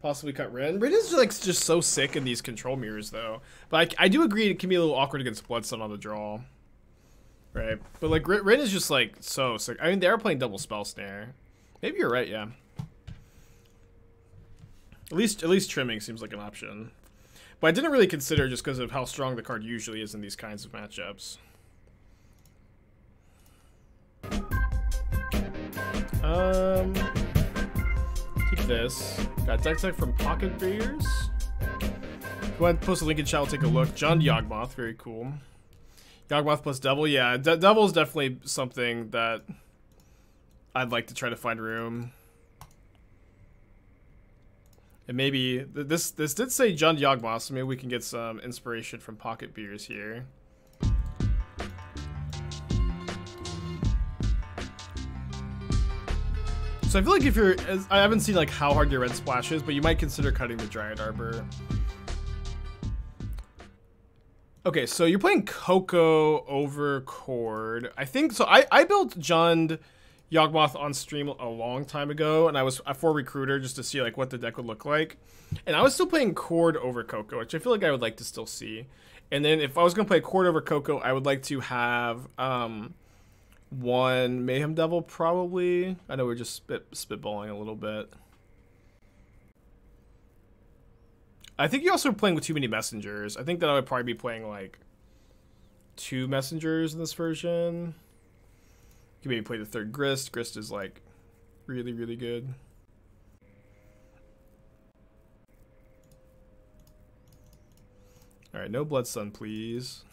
Possibly cut Wrenn. Wrenn is like just so sick in these control mirrors though. But I do agree it can be a little awkward against Bloodstone on the draw. Right. But like Wrenn is just like so sick. I mean, they are playing double Spell Snare. Maybe you're right, yeah. At least trimming seems like an option. But I didn't really consider just because of how strong the card usually is in these kinds of matchups. Keep this. Got deck tech from Pocket Bears. Go ahead and post a link in chat, we'll take a look. John Yawgmoth, very cool. Yawgmoth plus Devil, yeah. Devil is definitely something that I'd like to try to find room. And maybe this did say John Yawgmoth, so maybe we can get some inspiration from Pocket Beers here. So I feel like if you're, I haven't seen like how hard your red splash is, but you might consider cutting the Dryad Arbor. Okay, so you're playing Coco over Cord. I think so. I built Jund Yawgmoth on stream a long time ago, and I was for Recruiter just to see like what the deck would look like. And I was still playing Cord over Coco, which I feel like I would like to still see. And then if I was gonna play Cord over Coco, I would like to have one Mayhem Devil probably. I know we're just spitballing a little bit. I think you're also playing with too many messengers. I think that I would probably be playing like 2 messengers in this version. You can maybe play the 3rd Grist. Grist is like really, really good. Alright, no Bloodstone, please.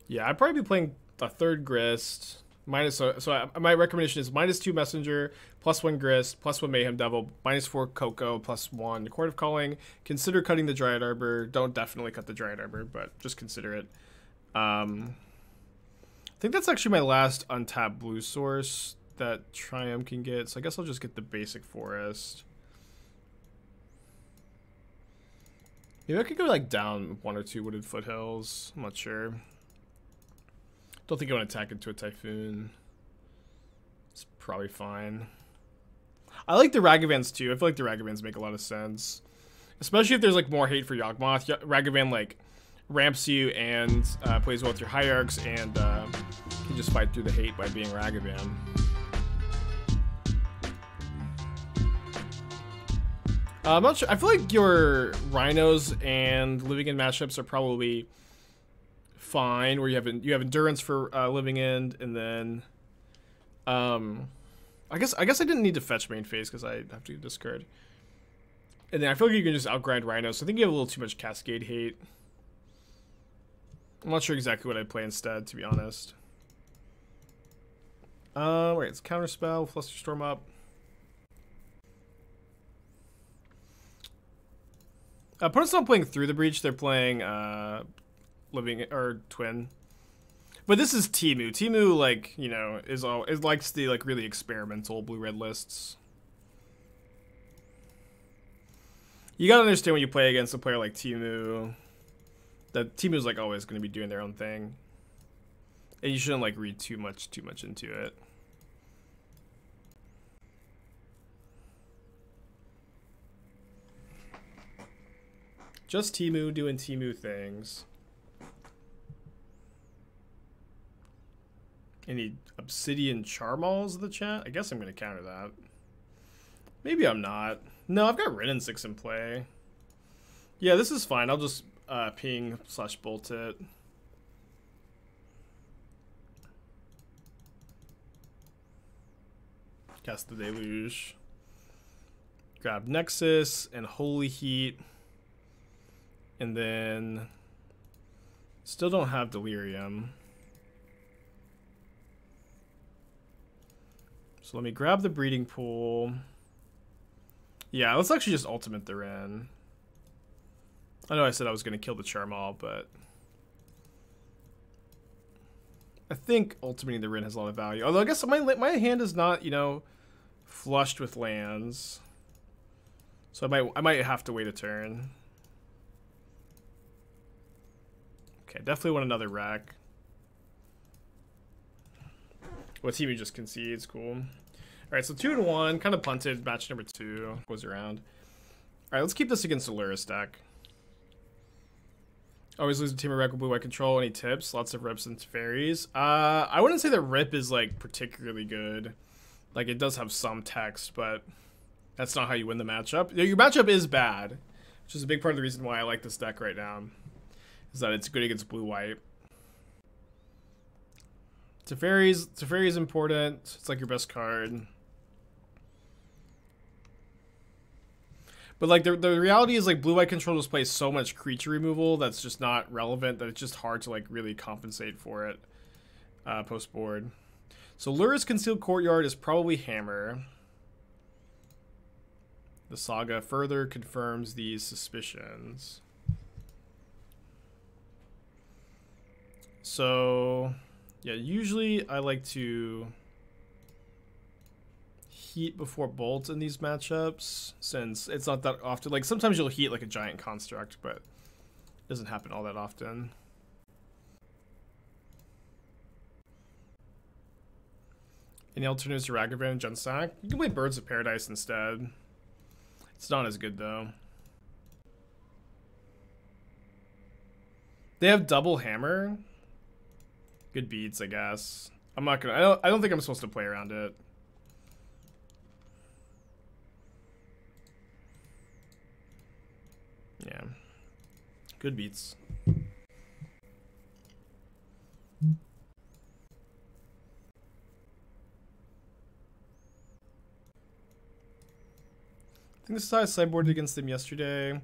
Yeah, I'd probably be playing a 3rd Grist. My recommendation is -2 Messenger, +1 Grist, +1 Mayhem Devil, -4 Coco, +1 Court of Calling. Consider cutting the Dryad Arbor. Don't definitely cut the Dryad Arbor, but just consider it. I think that's actually my last untapped blue source that Triome can get, so I guess I'll just get the basic forest. Maybe I could go like down 1 or 2 Wooded Foothills. I'm not sure. Don't think I want to attack into a Typhoon. It's probably fine. I like the Ragavans too. I feel like the Ragavans make a lot of sense. Especially if there's like more hate for Yawgmoth. Ragavan like ramps you and plays well with your Hierarchs and can just fight through the hate by being Ragavan. I'm not sure. I feel like your Rhinos and Living In matchups are probably fine, where you have endurance for Living End, and then I guess I didn't need to fetch main phase because I have to discard. And then I feel like you can just outgrind Rhinos. So I think you have a little too much Cascade hate. I'm not sure exactly what I'd play instead, to be honest. Wait, it's Counterspell, Flusterstorm up. Opponent's not playing Through the Breach, they're playing Living or Twin. But this is Temur. Temur, like, you know, is likes the like really experimental blue-red lists. You gotta understand when you play against a player like Temur, that Temu's like always gonna be doing their own thing. And you shouldn't like read too much into it. Just Temur doing Temur things. Any Obsidian Charmals in the chat? I guess I'm going to counter that. Maybe I'm not. No, I've got Wrenn and Six in play. Yeah, this is fine. I'll just ping/bolt it. Cast the Deluge. Grab Nexus and Holy Heat. And then still don't have Delirium. So let me grab the Breeding Pool. Yeah, let's actually just ultimate the Wrenn. I know I said I was going to kill the Charmal, but I think ultimating the Wrenn has a lot of value. Although I guess my hand is not, you know, flushed with lands. So I might have to wait a turn. Okay, definitely want another wreck. What team you just concedes, cool. Alright, so 2-1, kind of punted, match number 2, goes around. Alright, let's keep this against the Lurrus deck. Always lose a team of wreck with blue-white control. Any tips? Lots of rips and fairies. I wouldn't say that rip is like particularly good. Like it does have some text, but that's not how you win the matchup. Your matchup is bad, which is a big part of the reason why I like this deck right now. Is that it's good against blue-white. Teferi is important. It's like your best card. But like the reality is like blue-white control just plays so much creature removal that's just not relevant that it's just hard to like really compensate for it post board. So Lurrus Concealed Courtyard is probably Hammer. The saga further confirms these suspicions. So yeah, usually I like to heat before bolt in these matchups since it's not that often. Like sometimes you'll heat like a giant construct, but it doesn't happen all that often. Any alternatives to Ragavan and Junsack? You can play Birds of Paradise instead. It's not as good though. They have double hammer. Good beats, I guess. I'm not gonna. I don't think I'm supposed to play around it. Yeah. Good beats. I think this is how I sideboarded against them yesterday.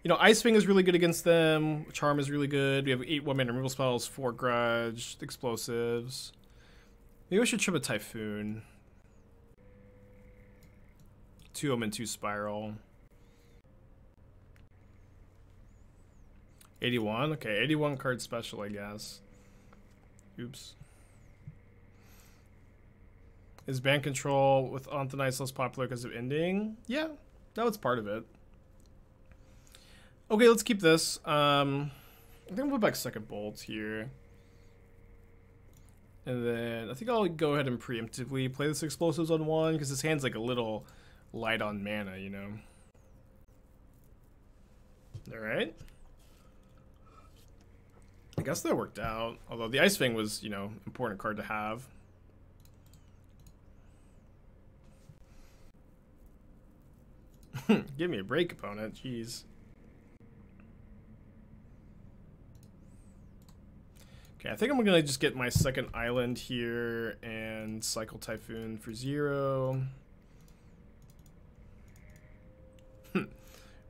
You know, Ice-Fang is really good against them. Charm is really good. We have 8 1-mana removal spells, 4 Grudge, explosives. Maybe I should trip a Typhoon. 2 Omen, 2 Spiral. 81? Okay, 81 card special, I guess. Oops. Is ban control with Anthony's less popular because of ending? Yeah, that was part of it. Okay, let's keep this. I think we'll put back second bolt here. And then I think I'll go ahead and preemptively play this explosives on 1 because his hand's like a little light on mana, you know. Alright. I guess that worked out. Although the Ice-Fang was, you know, important card to have. Give me a break, opponent. Jeez. Okay, I think I'm gonna just get my second island here and cycle Typhoon for 0.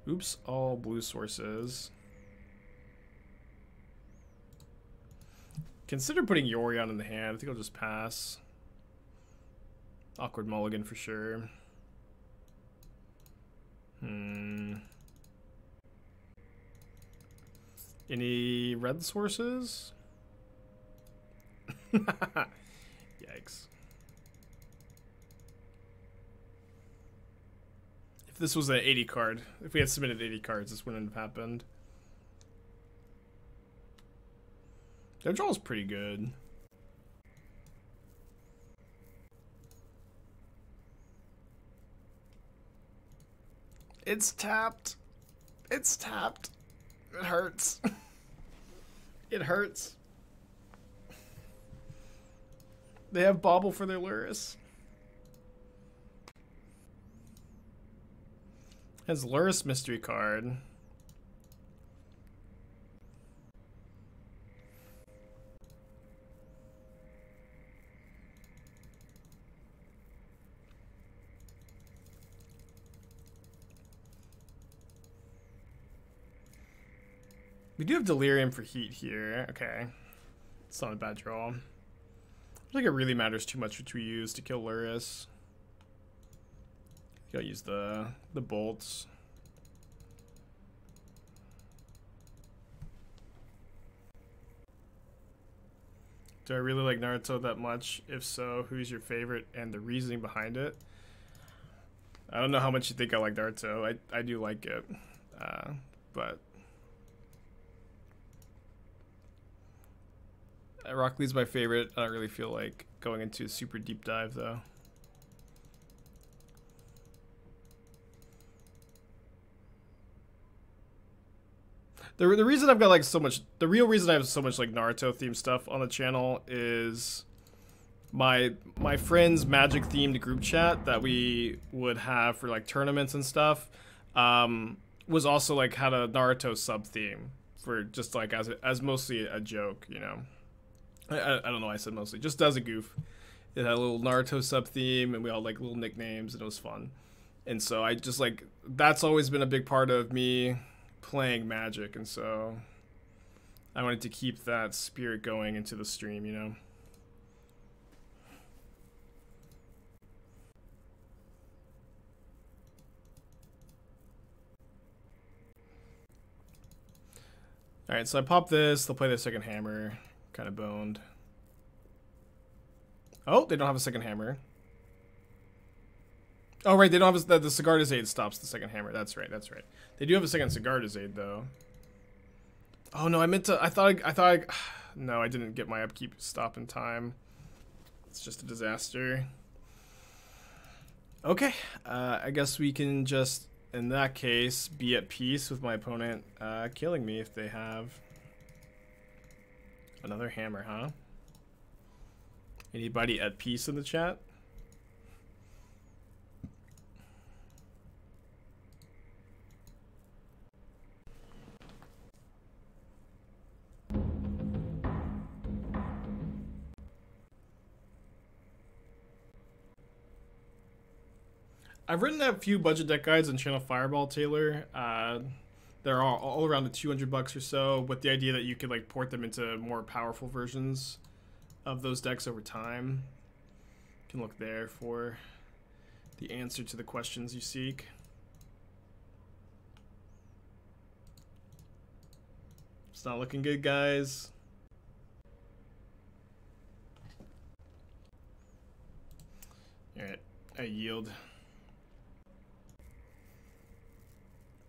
Oops, all blue sources. Consider putting Yorion in the hand. I think I'll just pass. Awkward mulligan for sure. Any red sources? Yikes. If this was an 80 card, if we had submitted 80 cards, this wouldn't have happened. Their draw is pretty good. It's tapped. It's tapped. It hurts. It hurts. They have Bauble for their Lurrus. Has Lurrus mystery card. We do have Delirium for heat here. Okay. It's not a bad draw. I don't think it really matters too much which we use to kill Lurrus. Gotta use the bolts. Do I really like Naruto that much? If so, who's your favorite and the reasoning behind it? I don't know how much you think I like Naruto. I do like it. But Rock Lee's my favorite. I don't really feel like going into a super deep dive though. The reason I've got like so much, the real reason I have so much like Naruto themed stuff on the channel is my friends' Magic themed group chat that we would have for like tournaments and stuff was also like had a Naruto sub theme for just like as mostly a joke, you know. I don't know why I said mostly, just as a goof. It had a little Naruto sub theme and we all like little nicknames and it was fun. And so I just like, that's always been a big part of me playing Magic, and so I wanted to keep that spirit going into the stream, you know. Alright, so I pop this, they'll play their second hammer, kind of boned. Oh, they don't have a second hammer. Oh, right, they don't have the Sigarda's Aid stops the second hammer. That's right, that's right. They do have a second Sigarda's Aid, though. Oh, no, I meant to... no, I didn't get my upkeep stop in time. It's just a disaster. Okay, I guess we can just, in that case, be at peace with my opponent killing me if they have another hammer, huh? Anybody at peace in the chat? I've written a few budget deck guides on Channel Fireball, Taylor. They're all around the $200 or so, with the idea that you could like port them into more powerful versions of those decks over time. You can look there for the answer to the questions you seek. It's not looking good, guys. Alright, I yield.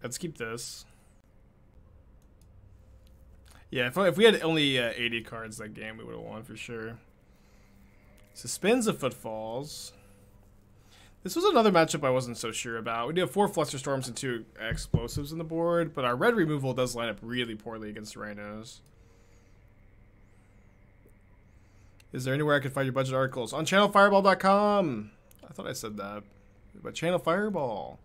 Let's keep this. Yeah, if we had only 80 cards that game, we would have won for sure. Suspends of Footfalls. This was another matchup I wasn't so sure about. We do have 4 Flusterstorms and 2 explosives on the board, but our red removal does line up really poorly against Rhinos. Is there anywhere I can find your budget articles? On channelfireball.com! I thought I said that. But Channel Fireball.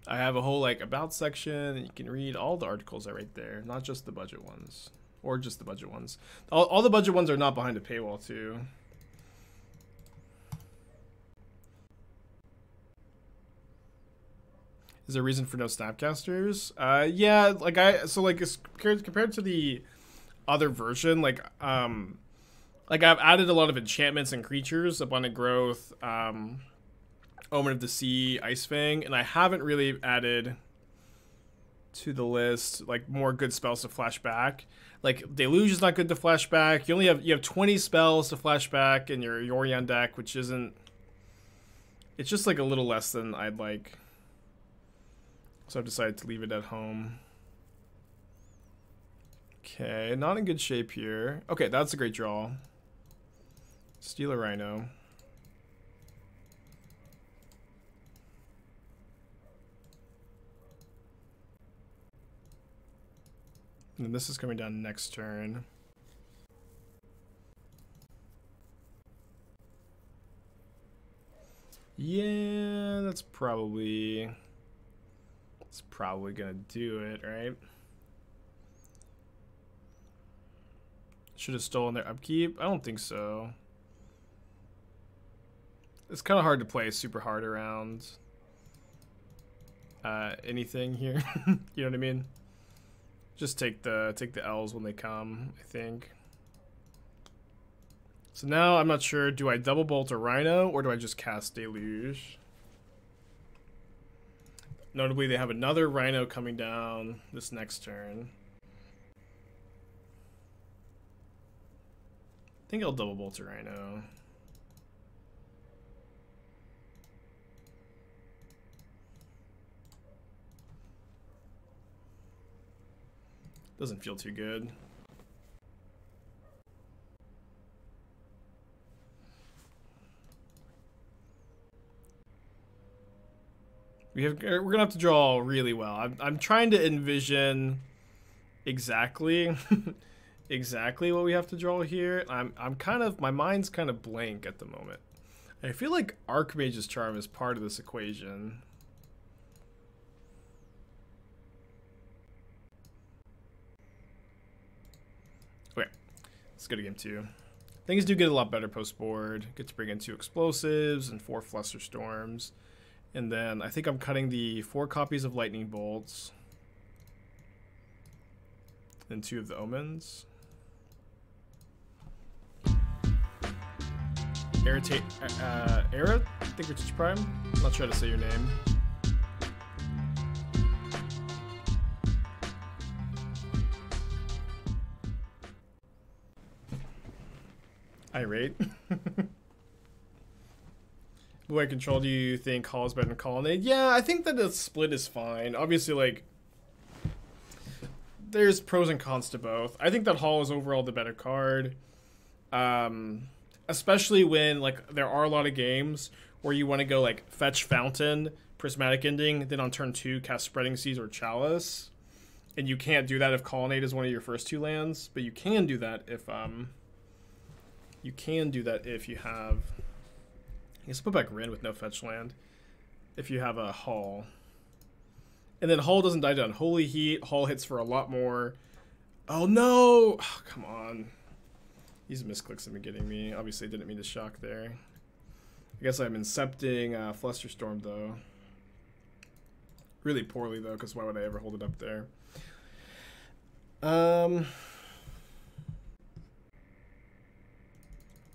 I have a whole like about section and you can read all the articles right there, not just the budget ones. Or just the budget ones. All the budget ones are not behind a paywall too. Is there a reason for no Snapcasters? Yeah, like compared to the other version, like I've added a lot of enchantments and creatures, abundant growth, Omen of the Sea, Ice-Fang, and I haven't really added to the list like more good spells to flash back. Like Deluge is not good to flash back. You have 20 spells to flash back in your Yorion deck, which isn't. It's just like a little less than I'd like. So I've decided to leave it at home. Okay, not in good shape here. Okay, that's a great draw. Steal a Rhino. And this is coming down next turn. Yeah, that's probably gonna do it, right? Should have stolen their upkeep? I don't think so. It's kind of hard to play super hard around anything here. You know what I mean? Just take the L's when they come, I think. So now I'm not sure, do I double bolt a Rhino or do I just cast Deluge? Notably, they have another Rhino coming down this next turn. think I'll double bolt it right now. Doesn't feel too good. We're gonna have to draw really well. I'm trying to envision exactly exactly what we have to draw here. I'm kind of, my mind's kind of blank at the moment. I feel like Archmage's Charm is part of this equation. Okay, let's go to game 2. Things do get a lot better post board. Get to bring in 2 explosives and 4 Flusterstorms. And then I think I'm cutting the 4 copies of Lightning Bolts. And 2 of the Omens. Era, I think it's Prime. I'm not sure how to say your name. Irate. Blue White Control, do you think Hall is better than Colonnade? Yeah, I think that the split is fine. Obviously, like, there's pros and cons to both. I think that Hall is overall the better card. Especially when, like, there are a lot of games where you want to go, like, fetch Fountain, Prismatic Ending, then on turn 2, cast Spreading Seas or Chalice. And you can't do that if Colonnade is one of your first 2 lands, but you can do that if, you have... I guess I'll put back Wrenn with no fetch land if you have a Hall. And then Hall doesn't die to Unholy Heat. Hall hits for a lot more. Oh no! Oh, come on. These misclicks have been getting me. Obviously, I didn't mean to shock there. I guess I'm incepting Flusterstorm though. Really poorly though, because why would I ever hold it up there? What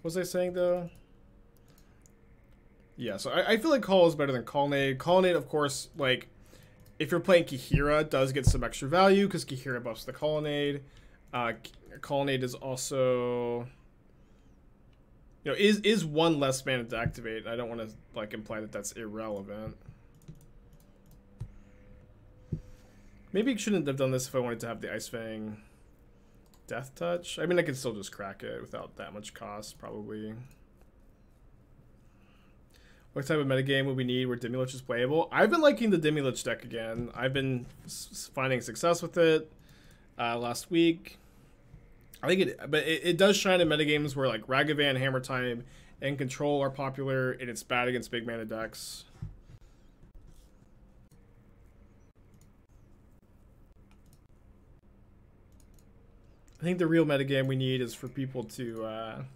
was I saying though? Yeah, so I feel like Hall is better than Colonnade. Colonnade, of course, like, if you're playing Kihira, does get some extra value because Kihira buffs the Colonnade. Colonnade is also, you know, is 1 less mana to activate. I don't want to, like, imply that that's irrelevant. Maybe I shouldn't have done this if I wanted to have the Ice-Fang Death Touch. I mean, I could still just crack it without that much cost, probably. What type of metagame would we need where Demilich is playable? I've been liking the Demilich deck again. I've been finding success with it last week. I think it does shine in metagames where like Ragavan, Hammer Time, and Control are popular, and it's bad against big mana decks. I think the real metagame we need is for people to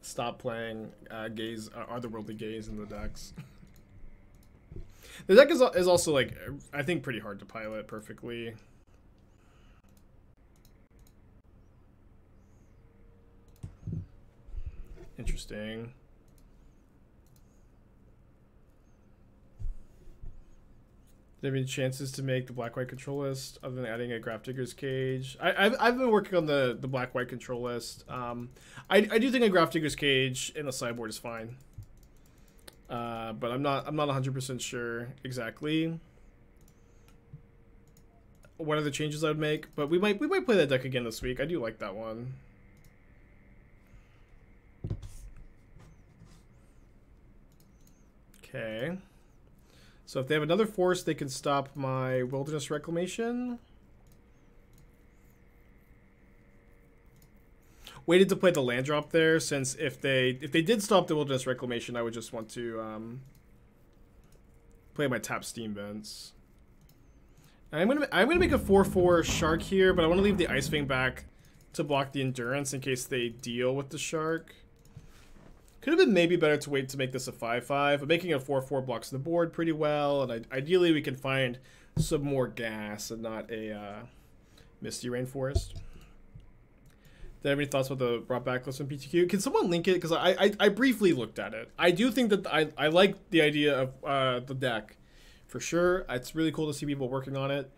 stop playing otherworldly gaze in the decks. The deck is also, like, I think pretty hard to pilot perfectly. Interesting. Do you have any chances to make the black-white control list other than adding a Grafdigger's Cage? I've been working on the black-white control list. I do think a Grafdigger's Cage in the sideboard is fine, but I'm not 100% sure exactly what are the changes I would make. But we might play that deck again this week. I do like that one. Okay. So if they have another force, they can stop my Wilderness Reclamation. Waited to play the land drop there, since if they did stop the Wilderness Reclamation, I would just want to play my tap Steam Vents. I'm gonna make a 4/4 Shark here, but I want to leave the Ice-Fang back to block the Endurance in case they deal with the Shark. Could have been maybe better to wait to make this a 5/5, but making a 4/4 blocks the board pretty well, and ideally we can find some more gas and not a Misty Rainforest. Do you have any thoughts about the brought back list from PTQ? Can someone link it? Because I briefly looked at it. I do think that I like the idea of the deck, for sure. It's really cool to see people working on it.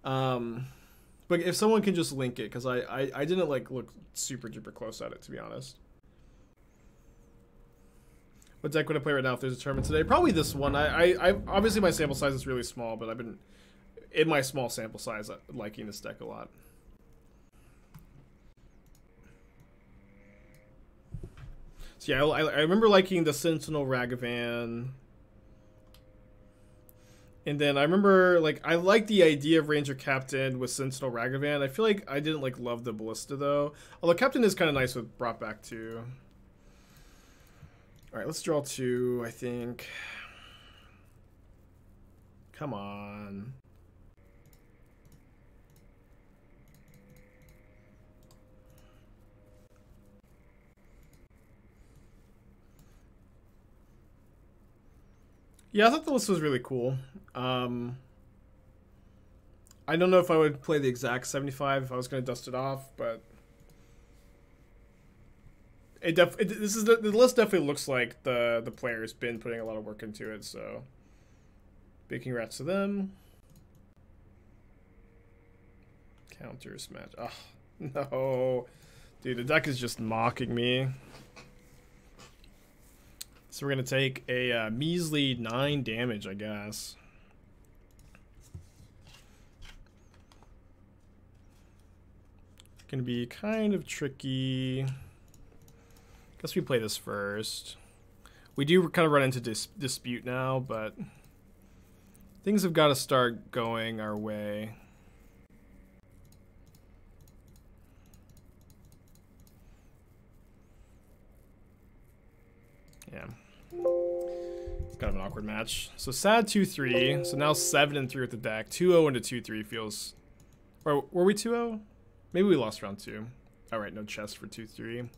But if someone can just link it, because I didn't like look super duper close at it, to be honest. What deck would I play right now if there's a tournament today? Probably this one. I obviously my sample size is really small, but I've been in my small sample size liking this deck a lot. So yeah, I remember liking the Sentinel Ragavan. And then I remember, like, I like the idea of Ranger Captain with Sentinel Ragavan. I feel like I didn't, like, love the Ballista, though. Although Captain is kind of nice with brought back, too. Alright, let's draw 2, I think. Come on. Yeah, I thought the list was really cool. I don't know if I would play the exact 75 if I was going to dust it off, but the list definitely looks like the player's been putting a lot of work into it. So, big congrats to them. Counter smash. Oh no, dude, the deck is just mocking me. So we're going to take a measly 9 damage, I guess. Going to be kind of tricky. Guess we play this first. We do kind of run into dispute now, but things have got to start going our way. Yeah. It's kind of an awkward match. So sad 2-3. So now 7-3 with the deck. 2-0 into 2-3 feels... Or were we 2-0? Maybe we lost round 2. Alright, no chest for 2-3.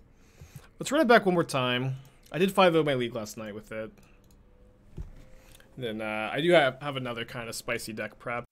Let's run it back one more time. I did 5-0 my league last night with it. And then I do have another kind of spicy deck prep.